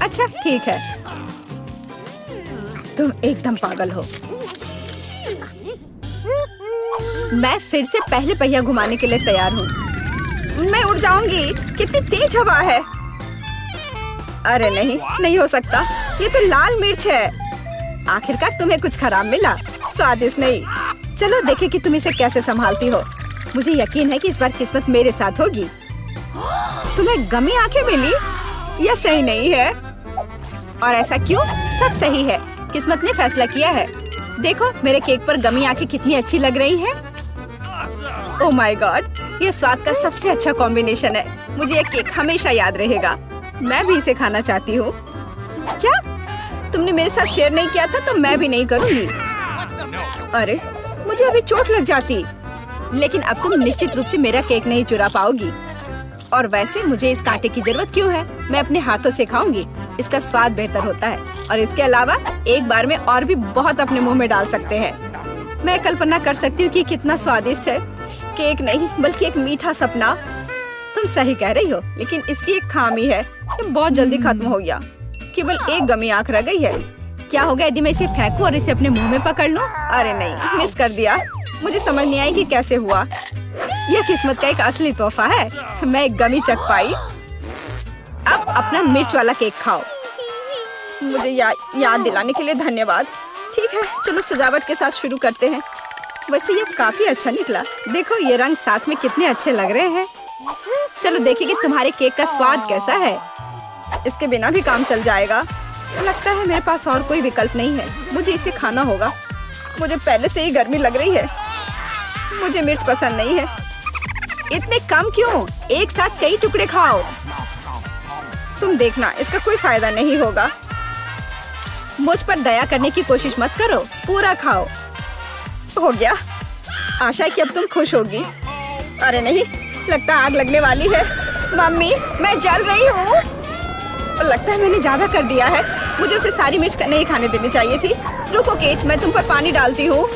अच्छा, ठीक है। तुम एकदम पागल हो। मैं फिर से पहले पहिया घुमाने के लिए तैयार हूँ। मैं उड़ जाऊंगी। कितनी तेज हवा है। अरे नहीं, नहीं हो सकता। ये तो लाल मिर्च है। आखिरकार तुम्हें कुछ खराब मिला। स्वादिष्ट नहीं। चलो देखें कि तुम इसे कैसे संभालती हो। मुझे यकीन है कि इस बार किस्मत मेरे साथ होगी। तुम्हें गमी आंखें मिली? यह सही नहीं है। और ऐसा क्यों? सब सही है। किस्मत ने फैसला किया है। देखो मेरे केक पर गमी आंखें कितनी अच्छी लग रही हैं। ओह माय गॉड, ये स्वाद का सबसे अच्छा कॉम्बिनेशन है। मुझे ये केक हमेशा याद रहेगा। मैं भी इसे खाना चाहती हूँ। क्या तुमने मेरे साथ शेयर नहीं किया था तो मैं भी नहीं करूँगी। अरे मुझे अभी चोट लग जाती। लेकिन अब तुम निश्चित रूप से मेरा केक नहीं चुरा पाओगी। और वैसे मुझे इस कांटे की जरूरत क्यों है? मैं अपने हाथों से खाऊंगी, इसका स्वाद बेहतर होता है। और इसके अलावा एक बार में और भी बहुत अपने मुंह में डाल सकते हैं। मैं कल्पना कर सकती हूँ कि कितना स्वादिष्ट है। केक नहीं बल्कि एक मीठा सपना। तुम सही कह रही हो, लेकिन इसकी एक खामी है, ये बहुत जल्दी खत्म हो गया। केवल एक गमी आंख रह गई है। क्या होगा यदि मैं इसे फेंकूं और इसे अपने मुंह में पकड़ लूं? अरे नहीं, मिस कर दिया। मुझे समझ नहीं आई कि कैसे हुआ। यह किस्मत का एक असली तोहफा है। मैं एक गमी चख पाई। अब अपना मिर्च वाला केक खाओ। मुझे याद दिलाने के लिए धन्यवाद। ठीक है, चलो सजावट के साथ शुरू करते हैं। वैसे ये काफी अच्छा निकला। देखो ये रंग साथ में कितने अच्छे लग रहे हैं। चलो देखिए कि तुम्हारे केक का स्वाद कैसा है। इसके बिना भी काम चल जाएगा। लगता है मेरे पास और कोई विकल्प नहीं है, मुझे इसे खाना होगा। मुझे पहले से ही गर्मी लग रही है। मुझे मिर्च पसंद नहीं है। इतने कम क्यों? एक साथ कई टुकड़े खाओ। तुम देखना, इसका कोई फायदा नहीं होगा। मुझ पर दया करने की कोशिश मत करो, पूरा खाओ। हो गया। आशा है कि अब तुम खुश होगी। अरे नहीं, लगता है आग लगने वाली है। मम्मी, मैं जल रही हूँ। लगता है मैंने ज्यादा कर दिया है। मुझे उसे सारी मिर्च नहीं खाने देनी चाहिए थी। रुको केट, मैं तुम पर पानी डालती हूँ।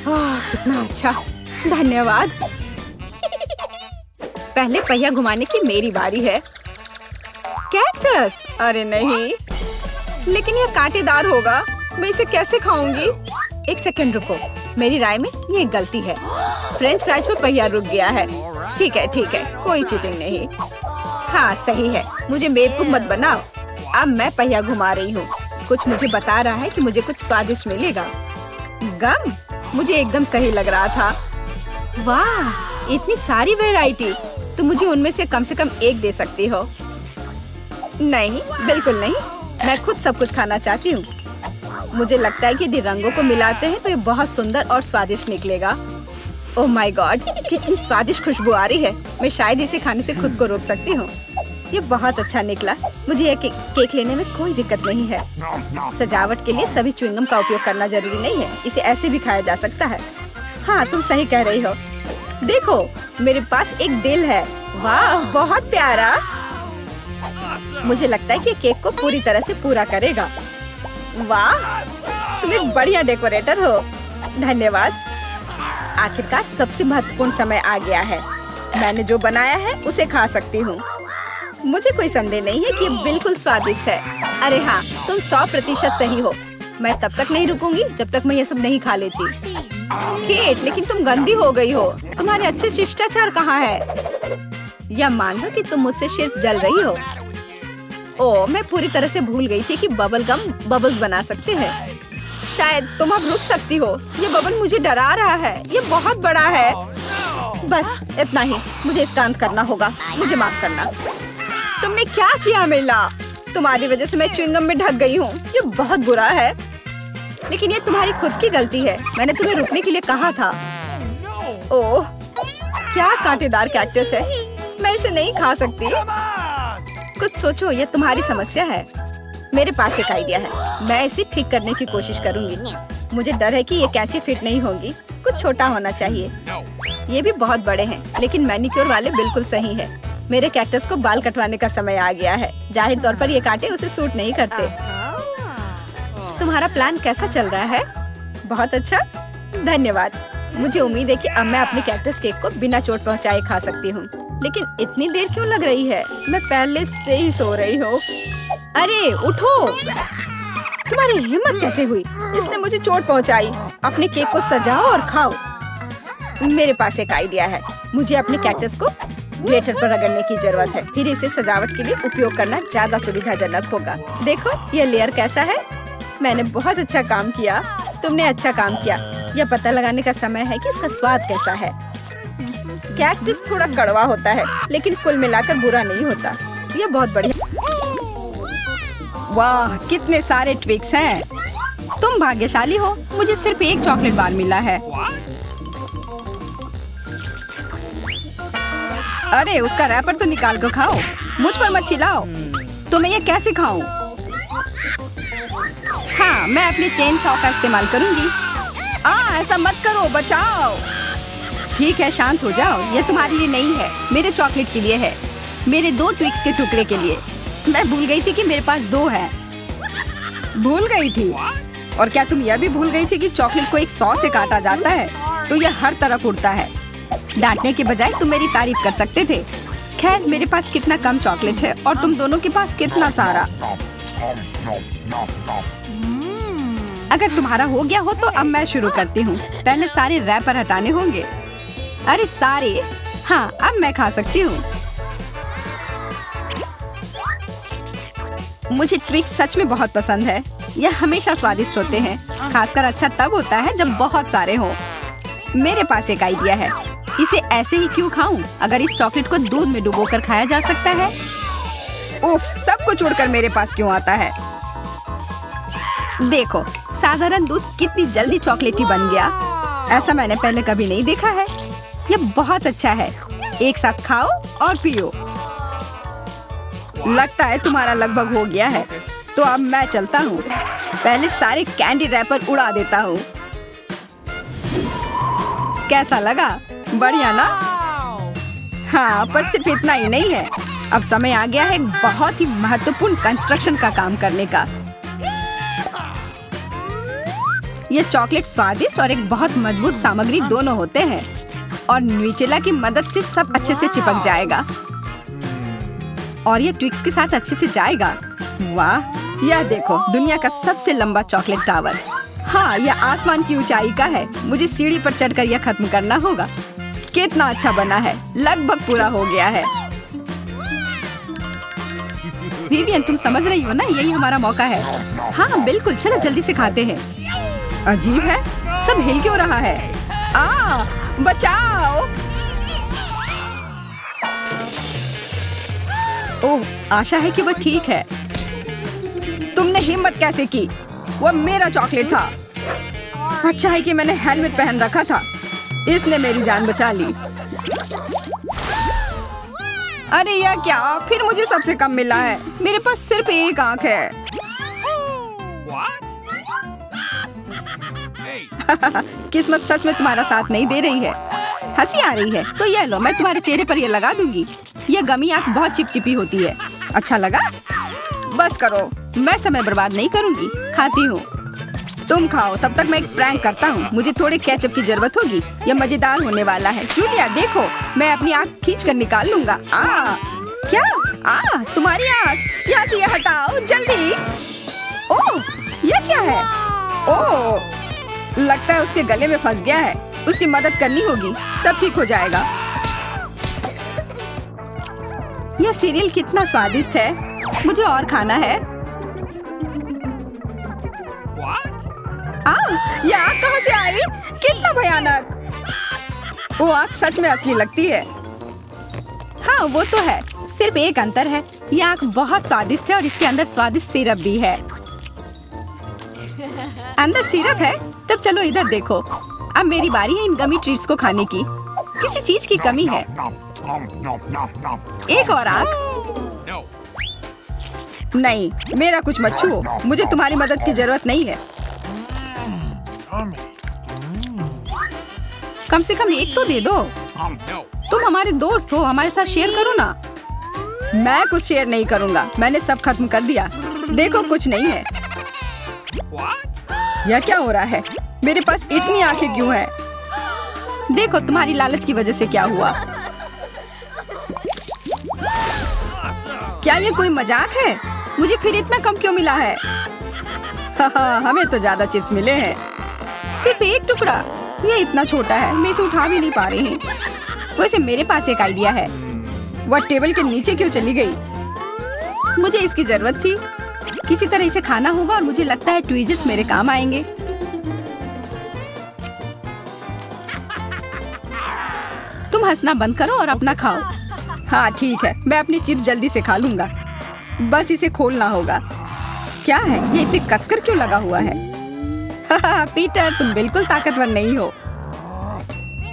कितना अच्छा, धन्यवाद। पहले पहिया घुमाने की मेरी बारी है। कैक्टस? अरे नहीं, लेकिन यह कांटेदार होगा। मैं इसे कैसे खाऊंगी? एक सेकंड रुको, मेरी राय में ये एक गलती है। फ्रेंच फ्राइज में पहिया रुक गया है। ठीक है, कोई चीटिंग नहीं। हाँ सही है, मुझे बेवकूफ मत बनाओ। अब मैं पहिया घुमा रही हूँ। कुछ मुझे बता रहा है कि मुझे कुछ स्वादिष्ट मिलेगा। गम? मुझे एकदम सही लग रहा था। वाह, इतनी सारी वैरायटी। तो मुझे उनमें से कम एक दे सकती हो। नहीं, बिल्कुल नहीं। मैं खुद सब कुछ खाना चाहती हूँ। मुझे लगता है कि यदि रंगों को मिलाते हैं तो ये बहुत सुंदर और स्वादिष्ट निकलेगा। ओह माय गॉड, कितनी स्वादिष्ट खुशबू आ रही है। मैं शायद इसे खाने से खुद को रोक सकती हूँ। ये बहुत अच्छा निकला। मुझे यह केक लेने में कोई दिक्कत नहीं है। सजावट के लिए सभी च्युइंगम का उपयोग करना जरूरी नहीं है। इसे ऐसे भी खाया जा सकता है। हाँ, तुम सही कह रही हो। देखो, मेरे पास एक दिल है। वाह, बहुत प्यारा। मुझे लगता है कि केक को पूरी तरह से पूरा करेगा। वाह, तुम एक बढ़िया डेकोरेटर हो। धन्यवाद। आखिरकार सबसे महत्वपूर्ण समय आ गया है। मैंने जो बनाया है उसे खा सकती हूँ। मुझे कोई संदेह नहीं है कि ये बिल्कुल स्वादिष्ट है। अरे हाँ, तुम 100% सही हो। मैं तब तक नहीं रुकूंगी जब तक मैं ये सब नहीं खा लेती। केट, लेकिन तुम गंदी हो गई हो। तुम्हारे अच्छे शिष्टाचार कहाँ है? या मान लो कि तुम मुझसे सिर्फ जल रही हो। ओह, मैं पूरी तरह से भूल गई थी कि बबल गम बबल्स बना सकते हैं। शायद तुम अब रुक सकती हो। ये बबल मुझे डरा रहा है। ये बहुत बड़ा है। बस इतना ही, मुझे इसका अंत करना होगा। मुझे माफ करना। तुमने क्या किया मिला? तुम्हारी वजह से मैं च्युइंगम में ढक गई हूँ। ये बहुत बुरा है, लेकिन ये तुम्हारी खुद की गलती है। मैंने तुम्हें रुकने के लिए कहा था। ओह, क्या कांटेदार कैक्टस है। मैं इसे नहीं खा सकती। कुछ सोचो, ये तुम्हारी समस्या है। मेरे पास एक आइडिया है। मैं इसे ठीक करने की कोशिश करूंगी। मुझे डर है कि ये कैंची फिट नहीं होगी। कुछ छोटा होना चाहिए। ये भी बहुत बड़े हैं, लेकिन मैनिक्योर वाले बिल्कुल सही है। मेरे कैक्टस को बाल कटवाने का समय आ गया है। जाहिर तौर पर ये कांटे उसे सूट नहीं करते। तुम्हारा प्लान कैसा चल रहा है? बहुत अच्छा, धन्यवाद। मुझे उम्मीद है कि अब मैं अपने कैक्टस केक को बिना चोट पहुंचाए खा सकती हूँ। लेकिन इतनी देर क्यों लग रही है? मैं पहले से ही सो रही हूँ। अरे उठो, तुम्हारी हिम्मत कैसे हुई? इसने मुझे चोट पहुंचाई। अपने केक को सजाओ और खाओ। मेरे पास एक आइडिया है। मुझे अपने कैक्टस को ग्लेटर पर रगड़ने की जरूरत है। फिर इसे सजावट के लिए उपयोग करना ज्यादा सुविधाजनक होगा। देखो ये लेयर कैसा है। मैंने बहुत अच्छा काम किया। तुमने अच्छा काम किया। यह पता लगाने का समय है कि इसका स्वाद कैसा है। कैक्टस थोड़ा कड़वा होता है, लेकिन कुल मिलाकर बुरा नहीं होता। यह बहुत बढ़िया। वाह, कितने सारे ट्विक्स हैं। तुम भाग्यशाली हो। मुझे सिर्फ एक चॉकलेट बार मिला है। अरे उसका रैपर तो निकाल कर खाओ। मुझ पर मत चिल्लाओ। तुम्हें ये कैसे खाऊं? हाँ, मैं अपनी चेन सॉ का इस्तेमाल करूंगी। ऐसा मत करो, बचाओ। ठीक है, शांत हो जाओ। ये तुम्हारे लिए नहीं है, मेरे चॉकलेट के लिए है, मेरे 2 ट्विक्स के टुकड़े के लिए। मैं भूल गई थी कि मेरे पास 2 है। भूल गई थी? और क्या तुम यह भी भूल गई थी कि चॉकलेट को एक 100 से काटा जाता है, तो यह हर तरफ उड़ता है। डांटने के बजाय तुम मेरी तारीफ कर सकते थे। खैर, मेरे पास कितना कम चॉकलेट है और तुम दोनों के पास कितना सारा। अगर तुम्हारा हो गया हो तो अब मैं शुरू करती हूँ। पहले सारे रैपर हटाने होंगे। अरे सारे? हाँ, अब मैं खा सकती हूँ। मुझे ट्विक्स सच में बहुत पसंद है। यह हमेशा स्वादिष्ट होते हैं। खासकर अच्छा तब होता है जब बहुत सारे हों। मेरे पास एक आइडिया है। इसे ऐसे ही क्यों खाऊं? अगर इस चॉकलेट को दूध में डुबोकर खाया जा सकता है। उफ, सब कुछ उड़कर मेरे पास क्यों आता है? देखो, साधारण दूध कितनी जल्दी चॉकलेटी बन गया। ऐसा मैंने पहले कभी नहीं देखा है। यह बहुत अच्छा है। एक साथ खाओ और पियो। लगता है तुम्हारा लगभग हो गया है, तो अब मैं चलता हूँ। पहले सारे कैंडी रैपर उड़ा देता हूँ। कैसा लगा? बढ़िया ना? हाँ, पर सिर्फ इतना ही नहीं है। अब समय आ गया है एक बहुत ही महत्वपूर्ण कंस्ट्रक्शन का काम करने का। ये चॉकलेट स्वादिष्ट और एक बहुत मजबूत सामग्री दोनों होते हैं, और न्यूटेला की मदद से सब अच्छे से चिपक जाएगा और ये ट्विक्स के साथ अच्छे से जाएगा। वाह, यह देखो, दुनिया का सबसे लंबा चॉकलेट टावर। हाँ, यह आसमान की ऊंचाई का है। मुझे सीढ़ी पर चढ़कर यह खत्म करना होगा। कितना अच्छा बना है, लगभग पूरा हो गया है। विवियन, तुम समझ रही हो ना, यही हमारा मौका है। हाँ बिल्कुल, चलो जल्दी से खाते हैं। अजीब है, सब हिल क्यों रहा है? बचाओ! ओह, आशा है कि वह ठीक है। तुमने हिम्मत कैसे की? वह मेरा चॉकलेट था। अच्छा है कि मैंने हेलमेट पहन रखा था। इसने मेरी जान बचा ली। अरे यह क्या? फिर मुझे सबसे कम मिला है। मेरे पास सिर्फ एक आंख है। किस्मत सच में तुम्हारा साथ नहीं दे रही है। हंसी आ रही है तो यह लो, मैं तुम्हारे चेहरे पर ये लगा दूंगी। यह गमी आंख बहुत चिपचिपी होती है। अच्छा लगा? बस करो। मैं समय बर्बाद नहीं करूंगी, खाती हूँ। तुम खाओ, तब तक मैं एक प्रैंक करता हूँ। मुझे थोड़े केचप की जरूरत होगी। यह मजेदार होने वाला है। जूलिया देखो, मैं अपनी आँख खींच कर निकाल लूंगा। क्या? तुम्हारी आँख? यहाँ से यह हटाओ जल्दी। ओह, यह क्या है? ओह, लगता है उसके गले में फंस गया है। उसकी मदद करनी होगी, सब ठीक हो जाएगा। यह सीरियल कितना स्वादिष्ट है। मुझे और खाना है। यह आग कहाँ से आई? कितना भयानक! वो आग सच में असली लगती है। हाँ वो तो है, सिर्फ एक अंतर है, यह आग बहुत स्वादिष्ट है और इसके अंदर स्वादिष्ट सिरप भी है। अंदर सिरप है? तब चलो इधर देखो। अब मेरी बारी है इन गमी ट्रीट्स को खाने की। किसी चीज की कमी है। एक और आग? नहीं, मेरा कुछ मत छुओ। मुझे तुम्हारी मदद की जरूरत नहीं है। कम से कम एक तो दे दो। तुम हमारे दोस्त हो, हमारे साथ शेयर करो ना। मैं कुछ शेयर नहीं करूँगा। मैंने सब खत्म कर दिया। देखो, कुछ नहीं है। यह क्या हो रहा है? मेरे पास इतनी आंखें क्यों हैं? देखो, तुम्हारी लालच की वजह से क्या हुआ। क्या ये कोई मजाक है? मुझे फिर इतना कम क्यों मिला है? हमें तो ज्यादा चिप्स मिले हैं। सिर्फ एक टुकड़ा? ये इतना छोटा है, मैं इसे उठा भी नहीं पा रही हूँ। वैसे मेरे पास एक आइडिया है। वह टेबल के नीचे क्यों चली गई? मुझे इसकी जरूरत थी। किसी तरह इसे खाना होगा और मुझे लगता है ट्वीजर्स मेरे काम आएंगे। तुम हंसना बंद करो और अपना खाओ। हाँ ठीक है, मैं अपनी चिप्स जल्दी से खा लूंगा। बस इसे खोलना होगा। क्या है ये इतने कसकर क्यों लगा हुआ है? पीटर, तुम बिल्कुल ताकतवर नहीं हो।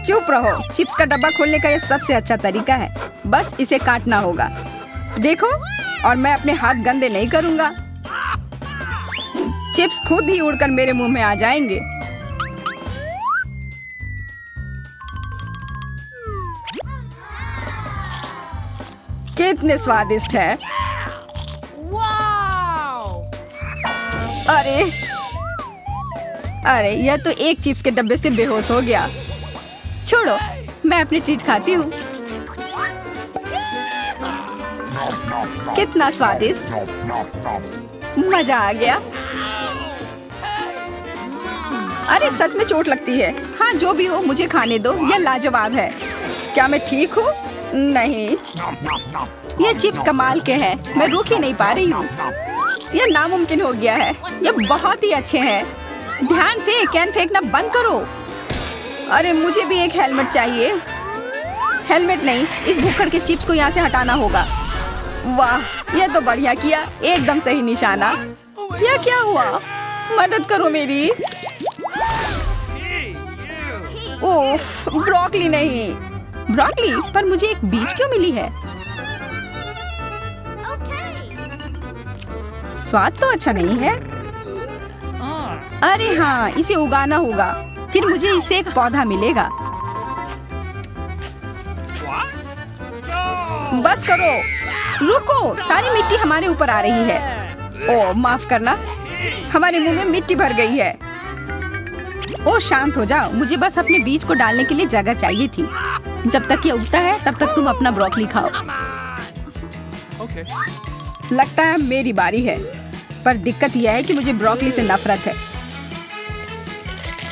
चुप रहो। चिप्स का डब्बा खोलने का यह सबसे अच्छा तरीका है। बस इसे काटना होगा। देखो, और मैं अपने हाथ गंदे नहीं करूंगा। चिप्स खुद ही उड़कर मेरे मुंह में आ जाएंगे। कितने स्वादिष्ट है। अरे अरे, यह तो एक चिप्स के डब्बे से बेहोश हो गया। छोड़ो, मैं अपनी ट्रीट खाती हूँ। कितना स्वादिष्ट, मजा आ गया। अरे सच में चोट लगती है। हाँ जो भी हो, मुझे खाने दो, यह लाजवाब है। क्या मैं ठीक हूँ? नहीं, ये चिप्स कमाल के हैं, मैं रुक ही नहीं पा रही हूँ। यह नामुमकिन हो गया है, यह बहुत ही अच्छे हैं। ध्यान से, कैन फेंकना बंद करो। अरे मुझे भी एक हेलमेट चाहिए। हेलमेट नहीं, इस भुक्कड़ के चिप्स को यहाँ से हटाना होगा। वाह, यह तो बढ़िया किया, एकदम सही निशाना। यह क्या हुआ? मदद करो मेरी। ओफ, ब्रोकली नहीं। ब्रोकली? पर मुझे एक बीज क्यों मिली है? स्वाद तो अच्छा नहीं है। अरे हाँ, इसे उगाना होगा, फिर मुझे इससे एक पौधा मिलेगा। बस करो, रुको, सारी मिट्टी हमारे ऊपर आ रही है। ओह माफ करना, हमारे मुंह में मिट्टी भर गई है। ओह शांत हो जाओ, मुझे बस अपने बीज को डालने के लिए जगह चाहिए थी। जब तक ये उगता है तब तक तुम अपना ब्रोकली खाओ। लगता है मेरी बारी है, पर दिक्कत यह है कि मुझे ब्रोकली से नफरत है।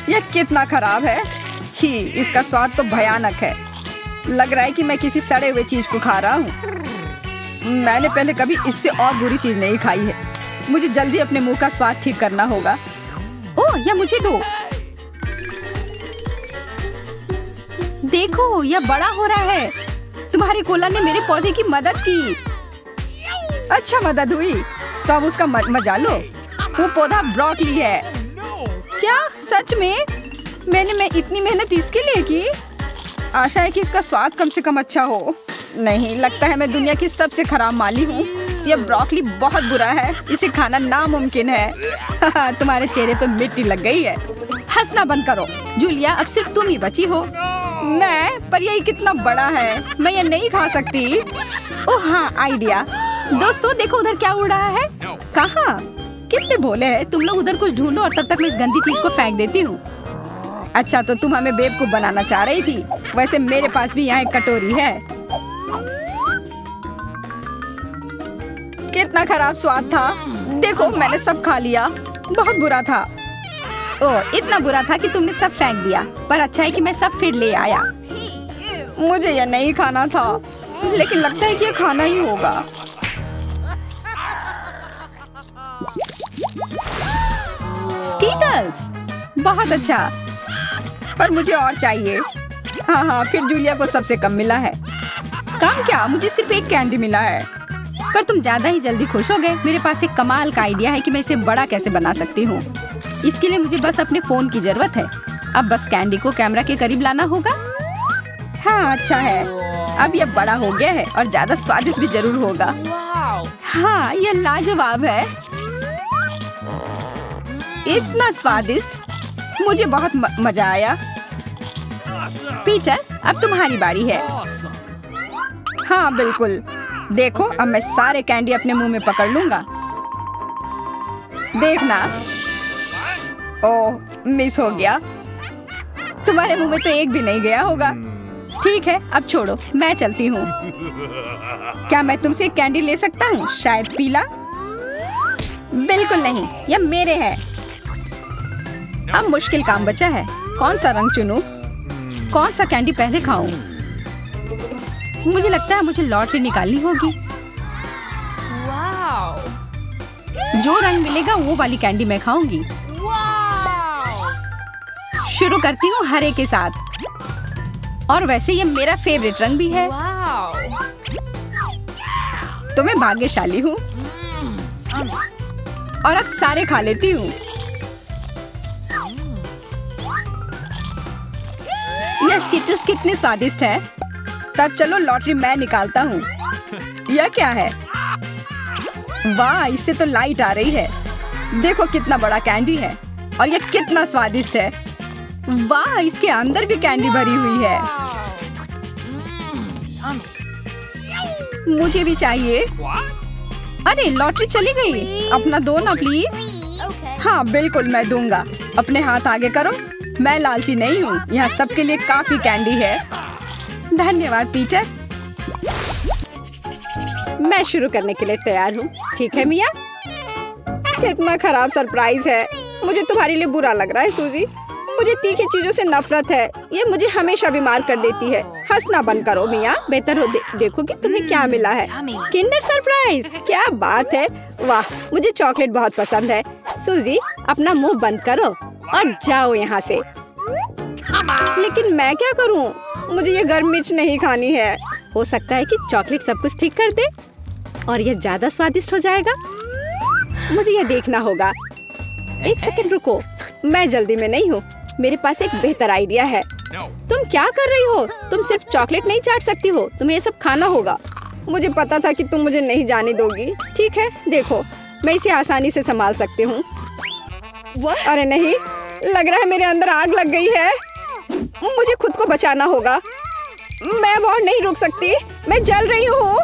यह कितना खराब है। छी, इसका स्वाद तो भयानक है। लग रहा है कि मैं किसी सड़े हुए चीज को खा रहा हूँ। मैंने पहले कभी इससे और बुरी चीज नहीं खाई है। मुझे जल्दी अपने मुंह का स्वाद ठीक करना होगा। ओह, यह मुझे दो। देखो, यह बड़ा हो रहा है। तुम्हारे कोला ने मेरे पौधे की मदद की। अच्छा मदद हुई, तो अब उसका मजा लो। वो पौधा ब्रोकली है। क्या सच में? मैंने इतनी मेहनत इसके लिए की। आशा है कि इसका स्वाद कम से कम अच्छा हो। नहीं, लगता है मैं दुनिया की सबसे खराब माली हूँ। यह ब्रोकली बहुत बुरा है, इसे खाना नामुमकिन है। तुम्हारे चेहरे पे मिट्टी लग गई है। हंसना बंद करो जूलिया, अब सिर्फ तुम ही बची हो। मैं? पर यही कितना बड़ा है, मैं ये नहीं खा सकती। ओह हाँ, आइडिया। दोस्तों देखो, उधर क्या उड़ रहा है। कहाँ? कितने भोले हैं तुम लोग। उधर कुछ ढूंढो और तब तक मैं इस गंदी चीज को फेंक देती हूँ। अच्छा, तो तुम हमें बेवकूफ बनाना चाह रही थी। वैसे मेरे पास भी यहाँ एक कटोरी है। कितना खराब स्वाद था। देखो, मैंने सब खा लिया। बहुत बुरा था। ओह, इतना बुरा था कि तुमने सब फेंक दिया। पर अच्छा है कि मैं सब फिर ले आया। मुझे यह नहीं खाना था, लेकिन लगता है कि यह खाना ही होगा। स्कीटल्स, बहुत अच्छा, पर मुझे और चाहिए। हाँ हाँ, फिर जूलिया को सबसे कम मिला है। कम क्या, मुझे सिर्फ एक कैंडी मिला है। पर तुम ज्यादा ही जल्दी खुश हो गए। मेरे पास एक कमाल का आइडिया है कि मैं इसे बड़ा कैसे बना सकती हूँ। इसके लिए मुझे बस अपने फोन की जरूरत है। अब बस कैंडी को कैमरा के करीब लाना होगा। हाँ अच्छा है, अब यह बड़ा हो गया है और ज्यादा स्वादिष्ट भी जरूर होगा। हाँ, यह लाजवाब है, इतना स्वादिष्ट, मुझे बहुत मजा आया। पीटर, अब तुम्हारी बारी है। हाँ बिल्कुल, देखो अब मैं सारे कैंडी अपने मुंह में पकड़ लूंगा। देखना। ओह, मिस हो गया। तुम्हारे मुंह में तो एक भी नहीं गया होगा। ठीक है, अब छोड़ो, मैं चलती हूँ। क्या मैं तुमसे एक कैंडी ले सकता हूँ? शायद पीला? बिल्कुल नहीं, यह मेरे हैं। अब मुश्किल काम बचा है, कौन सा रंग चुनूं? कौन सा कैंडी पहले खाऊं? मुझे लगता है मुझे लॉटरी निकालनी होगी। जो रंग मिलेगा वो वाली कैंडी मैं खाऊंगी। शुरू करती हूँ हरे के साथ, और वैसे ये मेरा फेवरेट रंग भी है। तो मैं भाग्यशाली हूँ और अब सारे खा लेती हूँ। यह स्किटल्स कितने स्वादिष्ट है। तब चलो लॉटरी मैं निकालता हूँ। यह क्या है? वाह, इससे तो लाइट आ रही है। देखो कितना बड़ा कैंडी है और यह कितना स्वादिष्ट है। वाह, इसके अंदर भी कैंडी भरी हुई है। मुझे भी चाहिए। अरे लॉटरी चली गई, अपना दो ना प्लीज। हाँ बिल्कुल मैं दूंगा, अपने हाथ आगे करो। मैं लालची नहीं हूँ, यहाँ सबके लिए काफी कैंडी है। धन्यवाद पीटर। मैं शुरू करने के लिए तैयार हूँ। ठीक है मिया। कितना खराब सरप्राइज है। मुझे तुम्हारे लिए बुरा लग रहा है सूजी। मुझे तीखी चीजों से नफरत है, ये मुझे हमेशा बीमार कर देती है। हंसना बंद करो मिया, बेहतर हो देखो कि तुम्हें क्या मिला है। किंडर सरप्राइज, क्या बात है। वाह, मुझे चॉकलेट बहुत पसंद है। सूजी अपना मुंह बंद करो और जाओ यहाँ से। लेकिन मैं क्या करूँ, मुझे ये गर्म मिर्च नहीं खानी है। हो सकता है कि चॉकलेट सब कुछ ठीक कर दे और ये ज्यादा स्वादिष्ट हो जाएगा। मुझे ये देखना होगा। एक सेकंड रुको, मैं जल्दी में नहीं हूँ, मेरे पास एक बेहतर आइडिया है। तुम क्या कर रही हो? तुम सिर्फ चॉकलेट नहीं चाट सकती हो, तुम्हें ये सब खाना होगा। मुझे पता था कि तुम मुझे नहीं जाने दोगी। ठीक है, देखो मैं इसे आसानी से संभाल सकती हूँ। अरे नहीं, लग रहा है मेरे अंदर आग लग गई है। मुझे खुद को बचाना होगा। मैं और नहीं रुक सकती, मैं जल रही हूँ,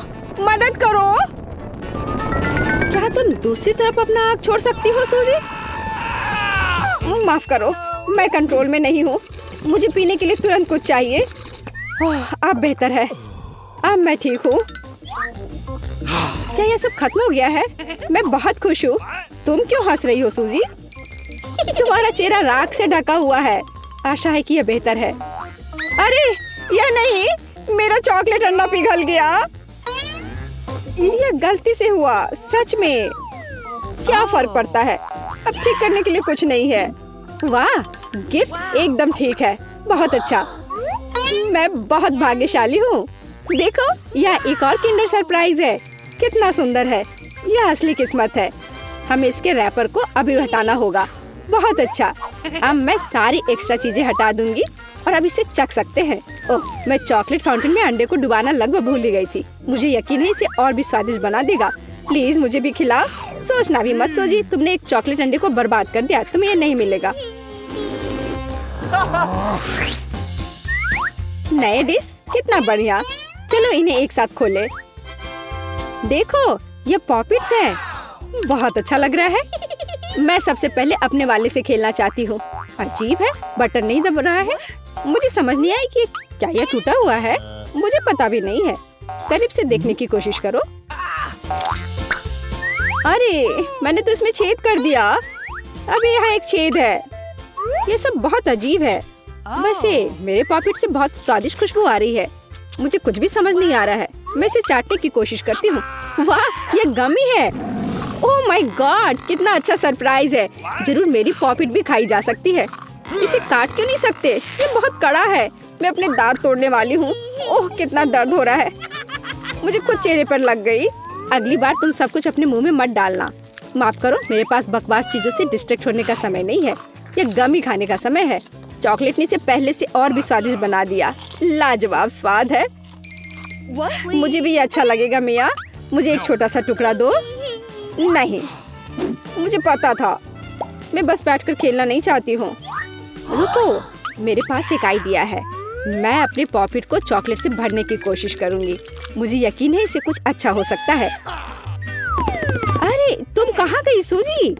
मदद करो। क्या तुम दूसरी तरफ अपना आग छोड़ सकती हो सूजी? माफ करो, मैं कंट्रोल में नहीं हूँ। मुझे पीने के लिए तुरंत कुछ चाहिए। अब बेहतर है, अब मैं ठीक हूँ। क्या ये सब खत्म हो गया है? मैं बहुत खुश हूँ। तुम क्यों हंस रही हो सूजी? तुम्हारा चेहरा राख से ढका हुआ है। आशा है कि यह बेहतर है। अरे यह नहीं, मेरा चॉकलेट अंडा पिघल गया। यह गलती से हुआ, सच में। क्या फर्क पड़ता है, अब ठीक करने के लिए कुछ नहीं है। वाह, गिफ्ट एकदम ठीक है, बहुत अच्छा। मैं बहुत भाग्यशाली हूँ। देखो, यह एक और किंडर सरप्राइज है। कितना सुंदर है, यह असली किस्मत है। हमें इसके रैपर को अभी हटाना होगा। बहुत अच्छा, अब मैं सारी एक्स्ट्रा चीजें हटा दूंगी और अब इसे चख सकते हैं। ओह, मैं चॉकलेट फाउंटेन में अंडे को डुबाना लगभग भूल ही गई थी। मुझे यकीन है इसे और भी स्वादिष्ट बना देगा। प्लीज मुझे भी खिलाओ। सोचना भी मत सूजी, तुमने एक चॉकलेट अंडे को बर्बाद कर दिया, तुम्हें ये नहीं मिलेगा। नए डिश, कितना बढ़िया। चलो इन्हें एक साथ खोले। देखो, ये पॉपिट्स है, बहुत अच्छा लग रहा है। मैं सबसे पहले अपने वाले से खेलना चाहती हूँ। अजीब है, बटन नहीं दब रहा है। मुझे समझ नहीं आई कि क्या यह टूटा हुआ है। मुझे पता भी नहीं है। करीब से देखने की कोशिश करो। अरे मैंने तो इसमें छेद कर दिया। अभी यहाँ एक छेद है। ये सब बहुत अजीब है। वैसे मेरे पॉकेट से बहुत स्वादिष्ट खुशबू आ रही है। मुझे कुछ भी समझ नहीं आ रहा है। मैं इसे चाटने की कोशिश करती हूँ। वाह, ये गमी है। ओह माय गॉड, कितना अच्छा सरप्राइज है। जरूर मेरी पॉकेट भी खाई जा सकती है। इसे काट क्यों नहीं सकते? ये बहुत कड़ा है। मैं अपने दांत तोड़ने वाली हूँ। ओह, कितना दर्द हो रहा है। मुझे खुद चेहरे पर लग गई। अगली बार तुम सब कुछ अपने मुंह में मत डालना। माफ करो, मेरे पास बकवास चीजों से डिस्ट्रैक्ट होने का समय नहीं है। ये गमी खाने का समय है। चॉकलेट ने इसे पहले से और भी स्वादिष्ट बना दिया। लाजवाब स्वाद है। मुझे भी ये अच्छा लगेगा मिया। मुझे एक छोटा सा टुकड़ा दो। नहीं, मुझे पता था। मैं बस बैठकर खेलना नहीं चाहती हूँ। रुको, मेरे पास एक आइडिया है। मैं अपने पॉकेट को चॉकलेट से भरने की कोशिश करूंगी। मुझे यकीन है इसे कुछ अच्छा हो सकता है। अरे तुम कहाँ गई सूजी?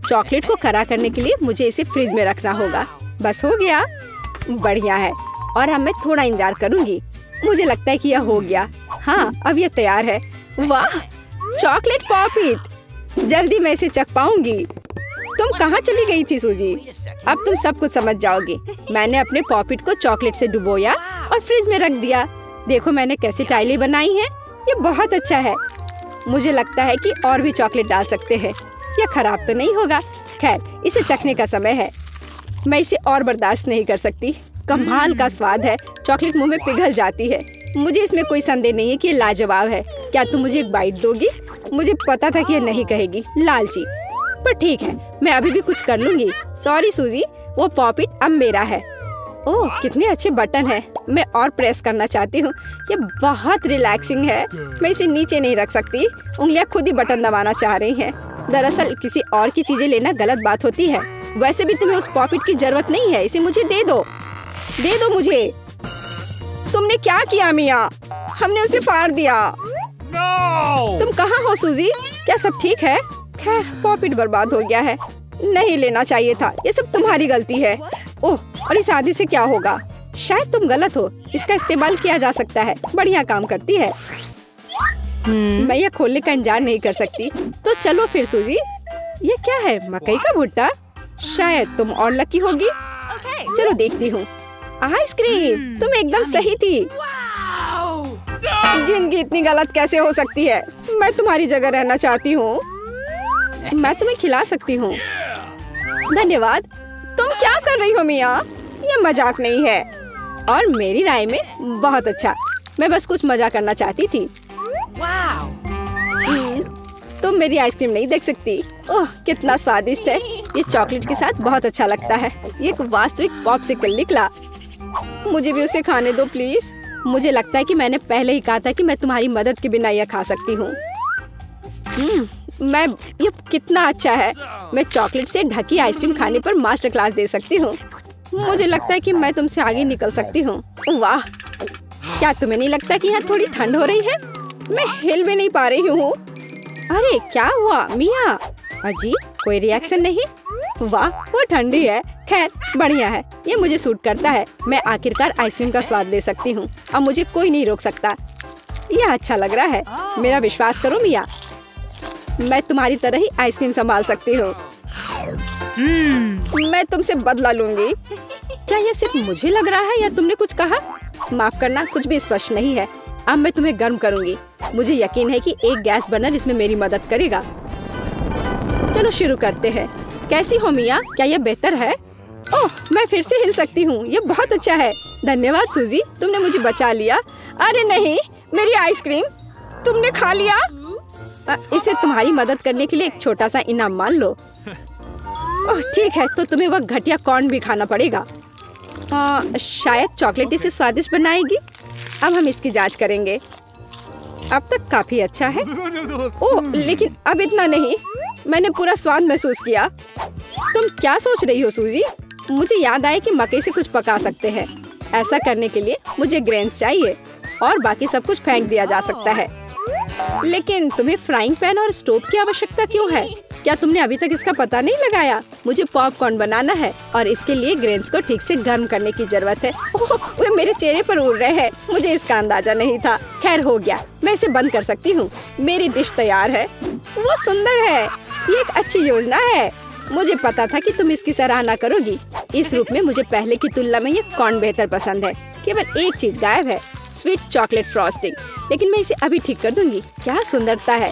चॉकलेट को कड़ा करने के लिए मुझे इसे फ्रिज में रखना होगा। बस हो गया। बढ़िया है। और अब मैं थोड़ा इंतजार करूंगी। मुझे लगता है कि यह हो गया। हाँ, अब यह तैयार है। वाह, चॉकलेट पॉकेट। जल्दी मैं इसे चख पाऊंगी। तुम कहाँ चली गई थी सूजी? अब तुम सब कुछ समझ जाओगी। मैंने अपने पॉकेट को चॉकलेट से डुबोया और फ्रिज में रख दिया। देखो मैंने कैसे टाइलें बनाई हैं। ये बहुत अच्छा है। मुझे लगता है कि और भी चॉकलेट डाल सकते हैं। यह खराब तो नहीं होगा। खैर, इसे चखने का समय है। मैं इसे और बर्दाश्त नहीं कर सकती। कमाल का स्वाद है। चॉकलेट मुंह में पिघल जाती है। मुझे इसमें कोई संदेह नहीं है कि ये लाजवाब है। क्या तुम मुझे एक बाइट दोगी? मुझे पता था कि ये नहीं कहेगी, लालची। पर ठीक है, मैं अभी भी कुछ कर लूंगी। सॉरी सूजी, वो पॉकेट अब मेरा है। ओह, कितने अच्छे बटन है। मैं और प्रेस करना चाहती हूँ। ये बहुत रिलैक्सिंग है। मैं इसे नीचे नहीं रख सकती। उंगलियां खुद ही बटन दबाना चाह रही हैं। दरअसल किसी और की चीजें लेना गलत बात होती है। वैसे भी तुम्हें उस पॉकेट की जरूरत नहीं है। इसे मुझे दे दो। दे दो मुझे। तुमने क्या किया मिया? हमने उसे फाड़ दिया। तुम कहाँ हो सूजी? क्या सब ठीक है? खैर पॉपिट बर्बाद हो गया है, नहीं लेना चाहिए था। ये सब तुम्हारी गलती है। ओह, और इस आदि से क्या होगा? शायद तुम गलत हो, इसका इस्तेमाल किया जा सकता है। बढ़िया काम करती है। मैं यह खोलने का इंतजार नहीं कर सकती। तो चलो फिर सूजी। ये क्या है? मकई का भुट्टा? शायद तुम और लकी होगी। चलो देखती हूँ। आइसक्रीम, तुम एकदम सही थी। जिंदगी इतनी गलत कैसे हो सकती है? मैं तुम्हारी जगह रहना चाहती हूँ। मैं तुम्हें खिला सकती हूँ। धन्यवाद। तुम क्या कर रही हो मिया? ये मजाक नहीं है। और मेरी राय में बहुत अच्छा। मैं बस कुछ मजा करना चाहती थी। तुम मेरी आइसक्रीम नहीं देख सकती। ओह, कितना स्वादिष्ट है। ये चॉकलेट के साथ बहुत अच्छा लगता है। ये एक वास्तविक पॉप्सिकल निकला। मुझे भी उसे खाने दो प्लीज। मुझे लगता है कि मैंने पहले ही कहा था कि मैं तुम्हारी मदद के बिना यह खा सकती हूँ। ये कितना अच्छा है। मैं चॉकलेट से ढकी आइसक्रीम खाने पर मास्टर क्लास दे सकती हूँ। मुझे लगता है कि मैं तुमसे आगे निकल सकती हूँ। वाह, क्या तुम्हें नहीं लगता कि यहाँ थोड़ी ठंड हो रही है? मैं हिल भी नहीं पा रही हूँ। अरे क्या हुआ मिया? अजीब, कोई रिएक्शन नहीं। वाह, वो ठंडी है। खैर बढ़िया है, ये मुझे सूट करता है। मैं आखिरकार आइसक्रीम का स्वाद ले सकती हूँ। अब मुझे कोई नहीं रोक सकता। यह अच्छा लग रहा है। मेरा विश्वास करो मिया, मैं तुम्हारी तरह ही आइसक्रीम संभाल सकती हूँ। मैं तुमसे बदला लूंगी। क्या यह सिर्फ मुझे लग रहा है या तुमने कुछ कहा? माफ करना, कुछ भी स्पष्ट नहीं है। अब मैं तुम्हें गर्म करूंगी। मुझे यकीन है कि एक गैस बर्नर इसमें मेरी मदद करेगा। चलो शुरू करते हैं। कैसी हो मिया? क्या यह बेहतर है? ओह, मैं फिर से हिल सकती हूँ। ये बहुत अच्छा है। धन्यवाद सूजी, तुमने मुझे बचा लिया। अरे नहीं, मेरी आइसक्रीम तुमने खा लिया। इसे तुम्हारी मदद करने के लिए एक छोटा सा इनाम मान लो। ओह ठीक है, तो तुम्हें वह घटिया कॉर्न भी खाना पड़ेगा। शायद चॉकलेट इसे स्वादिष्ट बनाएगी। अब हम इसकी जांच करेंगे। अब तक काफी अच्छा है। ओह, लेकिन अब इतना नहीं। मैंने पूरा स्वाद महसूस किया। तुम क्या सोच रही हो सूजी? मुझे याद आया कि मकई से कुछ पका सकते हैं। ऐसा करने के लिए मुझे ग्रेन्स चाहिए और बाकी सब कुछ फेंक दिया जा सकता है। लेकिन तुम्हें फ्राइंग पैन और स्टोव की आवश्यकता क्यों है? क्या तुमने अभी तक इसका पता नहीं लगाया? मुझे पॉपकॉर्न बनाना है और इसके लिए ग्रेन्स को ठीक से गर्म करने की जरूरत है। ओह, वे मेरे चेहरे पर उड़ रहे हैं। मुझे इसका अंदाजा नहीं था। खैर हो गया, मैं इसे बंद कर सकती हूँ। मेरी डिश तैयार है। वो सुंदर है। ये एक अच्छी योजना है। मुझे पता था कि तुम इसकी सराहना करोगी। इस रूप में मुझे पहले की तुलना में ये कॉर्न बेहतर पसंद है। केवल एक चीज गायब है, स्वीट चॉकलेट फ्रॉस्टिंग। लेकिन मैं इसे अभी ठीक कर दूंगी। क्या सुंदरता है।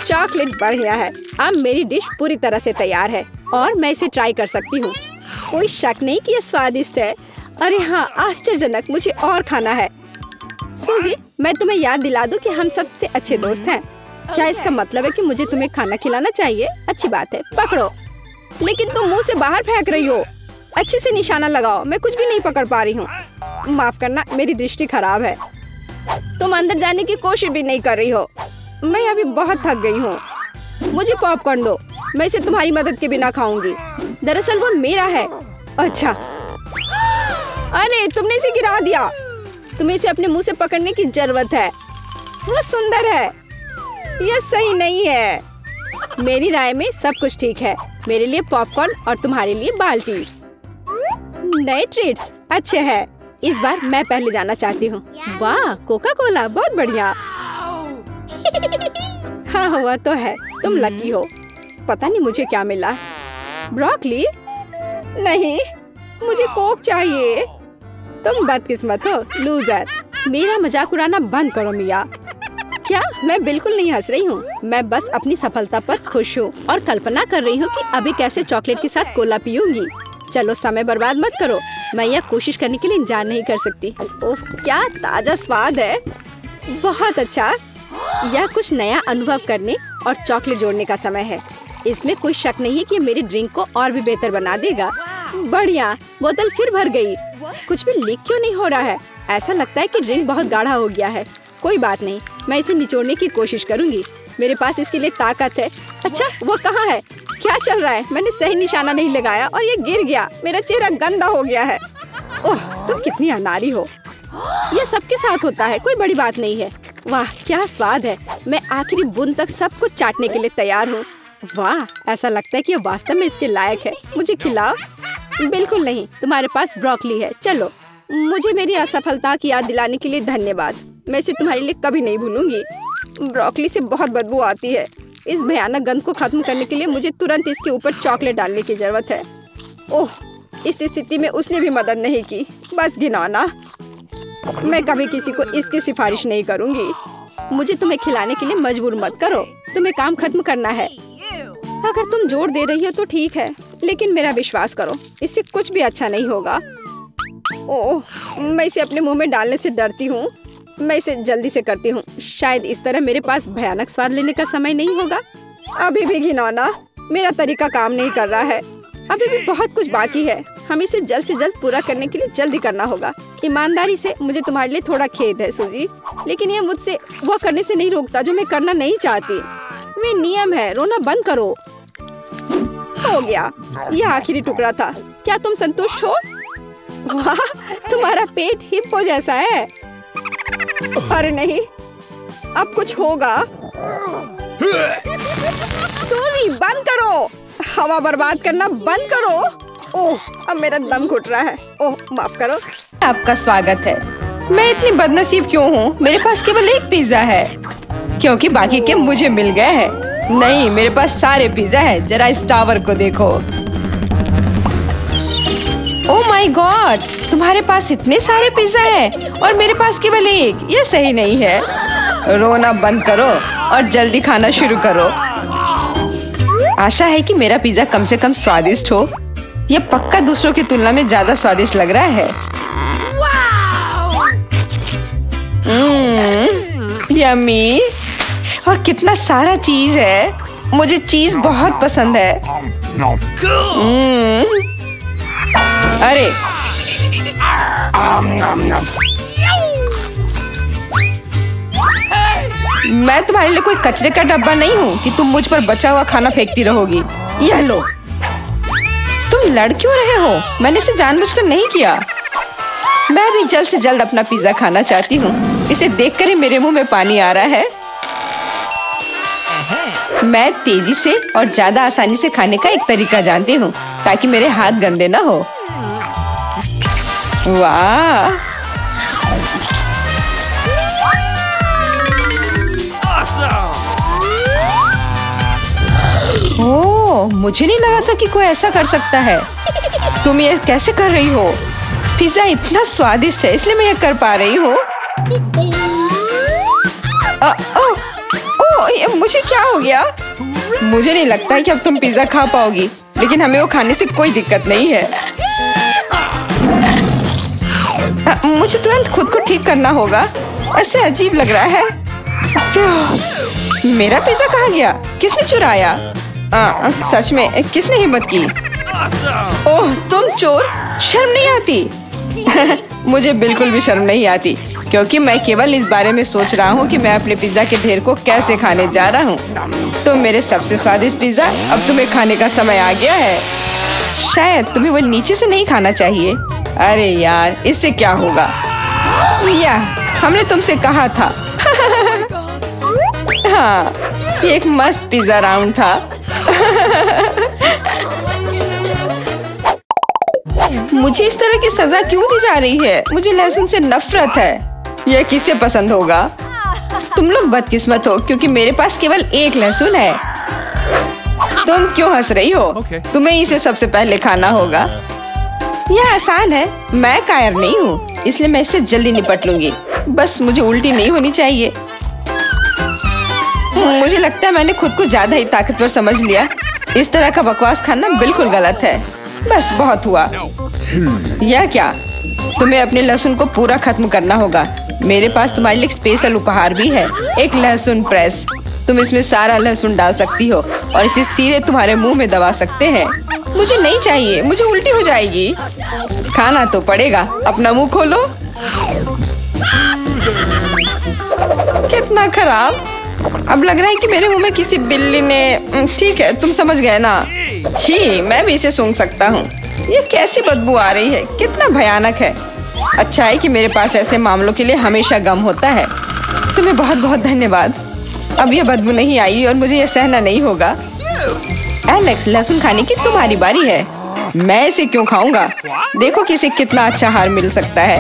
चॉकलेट बढ़िया है। अब मेरी डिश पूरी तरह से तैयार है और मैं इसे ट्राई कर सकती हूँ। कोई शक नहीं कि यह स्वादिष्ट है। अरे हाँ, आश्चर्यजनक। मुझे और खाना है। सूजी, मैं तुम्हें याद दिला दूं कि हम सबसे अच्छे दोस्त हैं। क्या इसका मतलब है कि मुझे तुम्हें खाना खिलाना चाहिए? अच्छी बात है, पकड़ो। लेकिन तुम मुंह से बाहर फेंक रही हो। अच्छे से निशाना लगाओ। मैं कुछ भी नहीं पकड़ पा रही हूँ। माफ करना, मेरी दृष्टि खराब है। तुम अंदर जाने की कोशिश भी नहीं कर रही हो। मैं अभी बहुत थक गई हूँ। मुझे पॉपकॉर्न दो। मैं इसे तुम्हारी मदद के बिना खाऊंगी। दरअसल वो मेरा है। अच्छा, अरे तुमने इसे गिरा दिया। तुम्हें इसे अपने मुंह से पकड़ने की जरूरत है। वो सुंदर है। यह सही नहीं है। मेरी राय में सब कुछ ठीक है। मेरे लिए पॉपकॉर्न और तुम्हारे लिए बाल्टी। नए ट्रीट्स अच्छे हैं। इस बार मैं पहले जाना चाहती हूँ। वाह, कोका कोला, बहुत बढ़िया। हाँ हुआ तो है। तुम लकी हो। पता नहीं मुझे क्या मिला। ब्रोकली? नहीं, मुझे कोक चाहिए। तुम बदकिस्मत हो, लूजर। मेरा मजाक उड़ाना बंद करो मिया। क्या? मैं बिल्कुल नहीं हंस रही हूँ। मैं बस अपनी सफलता पर खुश हूँ और कल्पना कर रही हूँ कि अभी कैसे चॉकलेट के साथ कोला पीऊंगी। चलो समय बर्बाद मत करो। मैं यह कोशिश करने के लिए इंतजार नहीं कर सकती। ओह, क्या ताजा स्वाद है। बहुत अच्छा। यह कुछ नया अनुभव करने और चॉकलेट जोड़ने का समय है। इसमें कोई शक नहीं है कि मेरे ड्रिंक को और भी बेहतर बना देगा। बढ़िया। बोतल फिर भर गई। कुछ भी लीक क्यों नहीं हो रहा है? ऐसा लगता है कि ड्रिंक बहुत गाढ़ा हो गया है। कोई बात नहीं, मैं इसे निचोड़ने की कोशिश करूंगी। मेरे पास इसके लिए ताकत है। अच्छा, वो कहाँ है? क्या चल रहा है? मैंने सही निशाना नहीं लगाया और ये गिर गया। मेरा चेहरा गंदा हो गया है। ओह, तुम कितनी अनाड़ी हो। यह सबके साथ होता है, कोई बड़ी बात नहीं है। वाह क्या स्वाद है। मैं आखिरी बूंद तक सब कुछ चाटने के लिए तैयार हूँ। वाह, ऐसा लगता है कि ये वास्तव में इसके लायक है। मुझे खिलाओ। बिल्कुल नहीं, तुम्हारे पास ब्रोकली है। चलो, मुझे मेरी असफलता की याद दिलाने के लिए धन्यवाद। मैं इसे तुम्हारे लिए कभी नहीं भूलूंगी। ब्रोकली से बहुत बदबू आती है। इस भयानक गंध को खत्म करने के लिए मुझे तुरंत इसके ऊपर चॉकलेट डालने की जरूरत है। ओह, इस स्थिति में उसने भी मदद नहीं की। बस घिनौना। मैं कभी किसी को इसकी सिफारिश नहीं करूंगी। मुझे तुम्हें खिलाने के लिए मजबूर मत करो। तुम्हें काम खत्म करना है। अगर तुम जोर दे रही हो तो ठीक है, लेकिन मेरा विश्वास करो, इससे कुछ भी अच्छा नहीं होगा। ओह, मैं इसे अपने मुंह में डालने से डरती हूँ। मैं इसे जल्दी से करती हूँ। शायद इस तरह मेरे पास भयानक स्वाद लेने का समय नहीं होगा। अभी भी घिनौना। मेरा तरीका काम नहीं कर रहा है। अभी भी बहुत कुछ बाकी है। हमें इसे जल्द से जल्द पूरा करने के लिए जल्दी करना होगा। ईमानदारी से मुझे तुम्हारे लिए थोड़ा खेद है सूजी, लेकिन ये मुझसे वो करने से नहीं रोकता जो मैं करना नहीं चाहती। वे नियम है। रोना बंद करो। हो गया, यह आखिरी टुकड़ा था। क्या तुम संतुष्ट हो? वाह, तुम्हारा पेट हिप्पो जैसा है। अरे नहीं, अब कुछ होगा। सूजी बंद करो। हवा बर्बाद करना बंद करो। ओह, अब मेरा दम घुट रहा है। ओह, माफ करो। आपका स्वागत है। मैं इतनी बदनसीब क्यों हूँ? मेरे पास केवल एक पिज्जा है, क्योंकि बाकी के मुझे मिल गए हैं। नहीं, मेरे पास सारे पिज्जा है। जरा इस टावर को देखो। ओह माय गॉड, तुम्हारे पास इतने सारे पिज्जा हैं और मेरे पास केवल एक। ये सही नहीं है। रोना बंद करो और जल्दी खाना शुरू करो। आशा है कि मेरा पिज्जा कम से कम स्वादिष्ट हो। यह पक्का दूसरों की तुलना में ज्यादा स्वादिष्ट लग रहा है। यम्मी। और कितना सारा चीज है। मुझे चीज बहुत पसंद है। अरे, मैं तुम्हारे लिए कोई कचरे का डब्बा नहीं हूँ कि तुम मुझ पर बचा हुआ खाना फेंकती रहोगी। यह लो। तुम लड़ क्यों रहे हो? मैंने इसे जानबूझकर नहीं किया। मैं भी जल्द से जल्द अपना पिज्जा खाना चाहती हूँ। इसे देखकर ही मेरे मुंह में पानी आ रहा है। मैं तेजी से और ज्यादा आसानी से खाने का एक तरीका जानती हूँ, ताकि मेरे हाथ गंदे ना हो। वाह, ओह, मुझे नहीं लगा था कि कोई ऐसा कर सकता है। तुम ये कैसे कर रही हो? पिज्जा इतना स्वादिष्ट है, इसलिए मैं ये कर पा रही हूँ। मुझे क्या हो गया? मुझे नहीं लगता है कि अब तुम पिज्जा खा पाओगी, लेकिन हमें वो खाने से कोई दिक्कत नहीं है। मुझे तुरंत खुद को ठीक करना होगा। ऐसे अजीब लग रहा है। मेरा पिज्जा कहाँ गया? किसने चुराया? सच में किसने हिम्मत की? ओह, तुम चोर! शर्म नहीं आती? मुझे बिल्कुल भी शर्म नहीं आती, क्योंकि मैं केवल इस बारे में सोच रहा हूँ कि मैं अपने पिज्जा के ढेर को कैसे खाने जा रहा हूँ। तो मेरे सबसे स्वादिष्ट पिज्जा, अब तुम्हें खाने का समय आ गया है। शायद तुम्हें वो नीचे से नहीं खाना चाहिए। अरे यार, इससे क्या होगा? या, हमने तुमसे कहा था। हाँ, ये एक मस्त पिज्जा राउंड था। मुझे इस तरह की सजा क्यों दी जा रही है? मुझे लहसुन से नफरत है। यह किसे पसंद होगा? तुम लोग बदकिस्मत हो, क्योंकि मेरे पास केवल एक लहसुन है। तुम क्यों हंस रही हो? तुम्हें इसे सबसे पहले खाना होगा। यह आसान है। मैं कायर नहीं हूँ, इसलिए मैं इससे जल्दी निपट लूंगी। बस मुझे उल्टी नहीं होनी चाहिए। मुझे लगता है मैंने खुद को ज्यादा ही ताकतवर समझ लिया। इस तरह का बकवास खाना बिल्कुल गलत है। बस बहुत हुआ। यह क्या? तुम्हें अपने लहसुन को पूरा खत्म करना होगा। मेरे पास तुम्हारे लिए एक स्पेशल उपहार भी है, एक लहसुन प्रेस। तुम इसमें सारा लहसुन डाल सकती हो और इसे सीधे तुम्हारे मुंह में दबा सकते हैं। मुझे नहीं चाहिए, मुझे उल्टी हो जाएगी। खाना तो पड़ेगा। अपना मुंह खोलो। कितना खराब। अब लग रहा है कि मेरे मुंह में किसी बिल्ली ने। ठीक है, तुम समझ गए ना? छी, मैं भी इसे सूंघ सकता हूँ। ये कैसी बदबू आ रही है? कितना भयानक है। अच्छा है कि मेरे पास ऐसे मामलों के लिए हमेशा गम होता है। तुम्हें बहुत बहुत धन्यवाद। अब यह बदबू नहीं आई और मुझे यह सहना नहीं होगा। एलेक्स, लहसुन खाने की तुम्हारी बारी है। मैं इसे क्यों खाऊंगा? देखो कि इसे कितना अच्छा आहार मिल सकता है।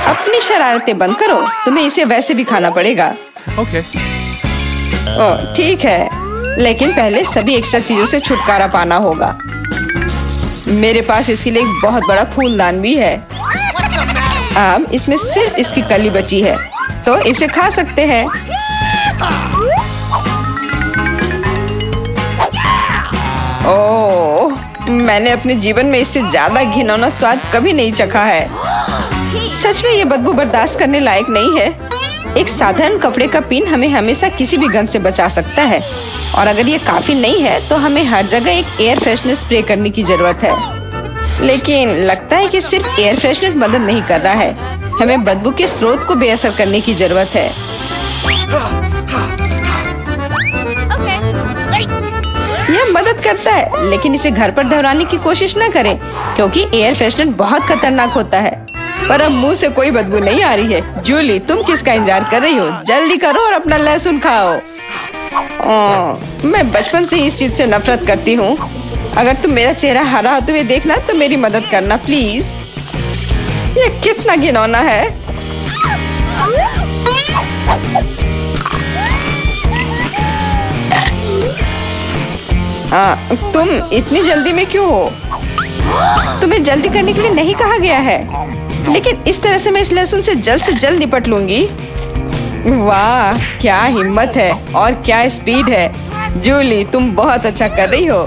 अपनी शरारतें बंद करो, तुम्हें इसे वैसे भी खाना पड़ेगा। ओह ठीक है, लेकिन पहले सभी एक्स्ट्रा चीजों से छुटकारा पाना होगा। मेरे पास इसके लिए एक बहुत बड़ा फूलदान भी है। अब इसमें सिर्फ इसकी कली बची है, तो इसे खा सकते हैं। ओह, मैंने अपने जीवन में इससे ज्यादा घिनौना स्वाद कभी नहीं चखा है। सच में ये बदबू बर्दाश्त करने लायक नहीं है। एक साधारण कपड़े का पिन हमें हमेशा किसी भी गंध से बचा सकता है, और अगर ये काफी नहीं है तो हमें हर जगह एक एयर फ्रेशनर स्प्रे करने की जरूरत है। लेकिन लगता है कि सिर्फ एयर फ्रेशनर मदद नहीं कर रहा है, हमें बदबू के स्रोत को बेअसर करने की जरूरत है। यह मदद करता है, लेकिन इसे घर पर दोहराने की कोशिश न करें, क्योंकि एयर फ्रेशनर बहुत खतरनाक होता है। पर अब मुंह से कोई बदबू नहीं आ रही है। जूली, तुम किसका इंतजार कर रही हो? जल्दी करो और अपना लहसुन खाओ। मैं बचपन से ही इस चीज से नफरत करती हूँ। अगर तुम मेरा चेहरा हरा होते हुए देखना तो मेरी मदद करना प्लीज। ये कितना घिनौना है। तुम इतनी जल्दी में क्यों हो? तुम्हें जल्दी करने के लिए नहीं कहा गया है, लेकिन इस तरह से मैं इस लहसुन से जल्द निपट लूंगी। वाह, क्या हिम्मत है और क्या स्पीड है। जूली, तुम बहुत अच्छा कर रही हो।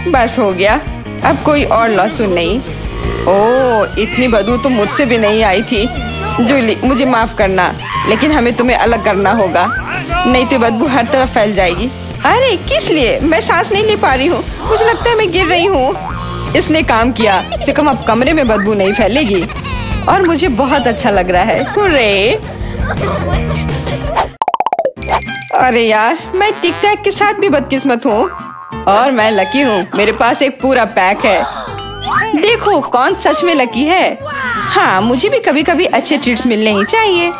बस हो गया, अब कोई और लहसुन नहीं। ओह, इतनी बदबू तो मुझसे भी नहीं आई थी। जूली, मुझे माफ करना, लेकिन हमें तुम्हें अलग करना होगा, नहीं तो बदबू हर तरफ फैल जाएगी। अरे किस लिए? मैं सांस नहीं ले पा रही हूँ, मुझे लगता है मैं गिर रही हूँ। इसने काम किया, से कम अब कमरे में बदबू नहीं फैलेगी, और मुझे बहुत अच्छा लग रहा है। हुर्रे! अरे यार, मैं टिक टैक के साथ भी बदकिस्मत हूँ, और मैं लकी हूँ। मेरे पास एक पूरा पैक है। देखो कौन सच में लकी है। हाँ, मुझे भी कभी कभी अच्छे ट्रीट्स मिलने ही चाहिए।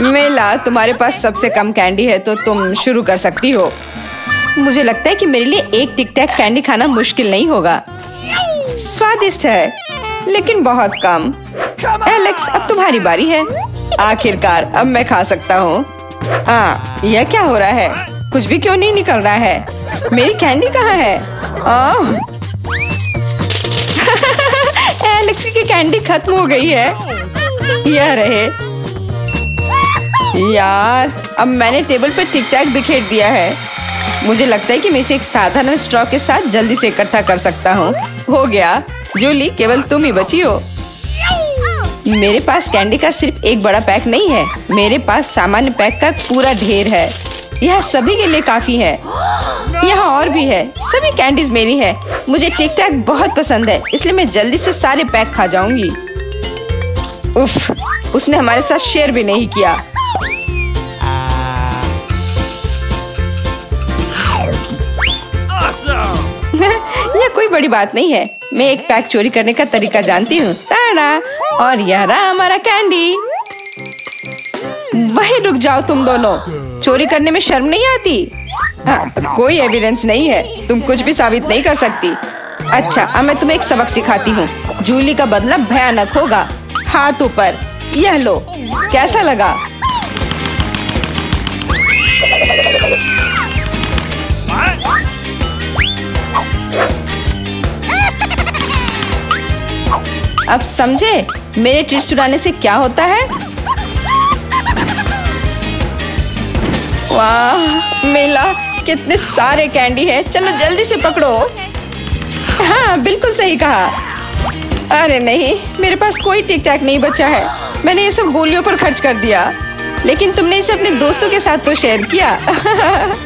मेला, तुम्हारे पास सबसे कम कैंडी है, तो तुम शुरू कर सकती हो। मुझे लगता है कि मेरे लिए एक टिक टैक कैंडी खाना मुश्किल नहीं होगा। स्वादिष्ट है, लेकिन बहुत कम। एलेक्स, अब तुम्हारी बारी है। आखिरकार अब मैं खा सकता हूँ। यह क्या हो रहा है? कुछ भी क्यों नहीं निकल रहा है? मेरी कैंडी कहाँ है? एलेक्स की कैंडी खत्म हो गई है। यह रहे। यार, अब मैंने टेबल पर टिक टैक बिखेर दिया है। मुझे लगता है कि मैं इसे एक साधारण स्ट्रॉ के साथ जल्दी से इकट्ठा कर सकता हूँ। हो गया। जूली, केवल तुम ही बची हो। मेरे पास कैंडी का सिर्फ एक बड़ा पैक नहीं है, मेरे पास सामान्य पैक का पूरा ढेर है। यह सभी के लिए काफी है। यहाँ और भी है। सभी कैंडीज मेरी है। मुझे टिक टैक बहुत पसंद है, इसलिए मैं जल्दी से सारे पैक खा जाऊंगी। उफ, उसने हमारे साथ शेयर भी नहीं किया। यह कोई बड़ी बात नहीं है। मैं एक पैक चोरी करने का तरीका जानती हूँ। ताड़ा! और यह रहा हमारा कैंडी। वहीं रुक जाओ तुम दोनों। चोरी करने में शर्म नहीं आती? कोई एविडेंस नहीं है, तुम कुछ भी साबित नहीं कर सकती। अच्छा, अब मैं तुम्हें एक सबक सिखाती हूँ। जूली का बदला भयानक होगा। हाथ ऊपर। यह लो, कैसा लगा? अब समझे मेरे ट्रीट्स चुराने से क्या होता है? वाह मेला, कितने सारे कैंडी है। चलो जल्दी से पकड़ो। हाँ, बिल्कुल सही कहा। अरे नहीं, मेरे पास कोई टिक टैक नहीं बचा है। मैंने ये सब गोलियों पर खर्च कर दिया। लेकिन तुमने इसे अपने दोस्तों के साथ तो शेयर किया।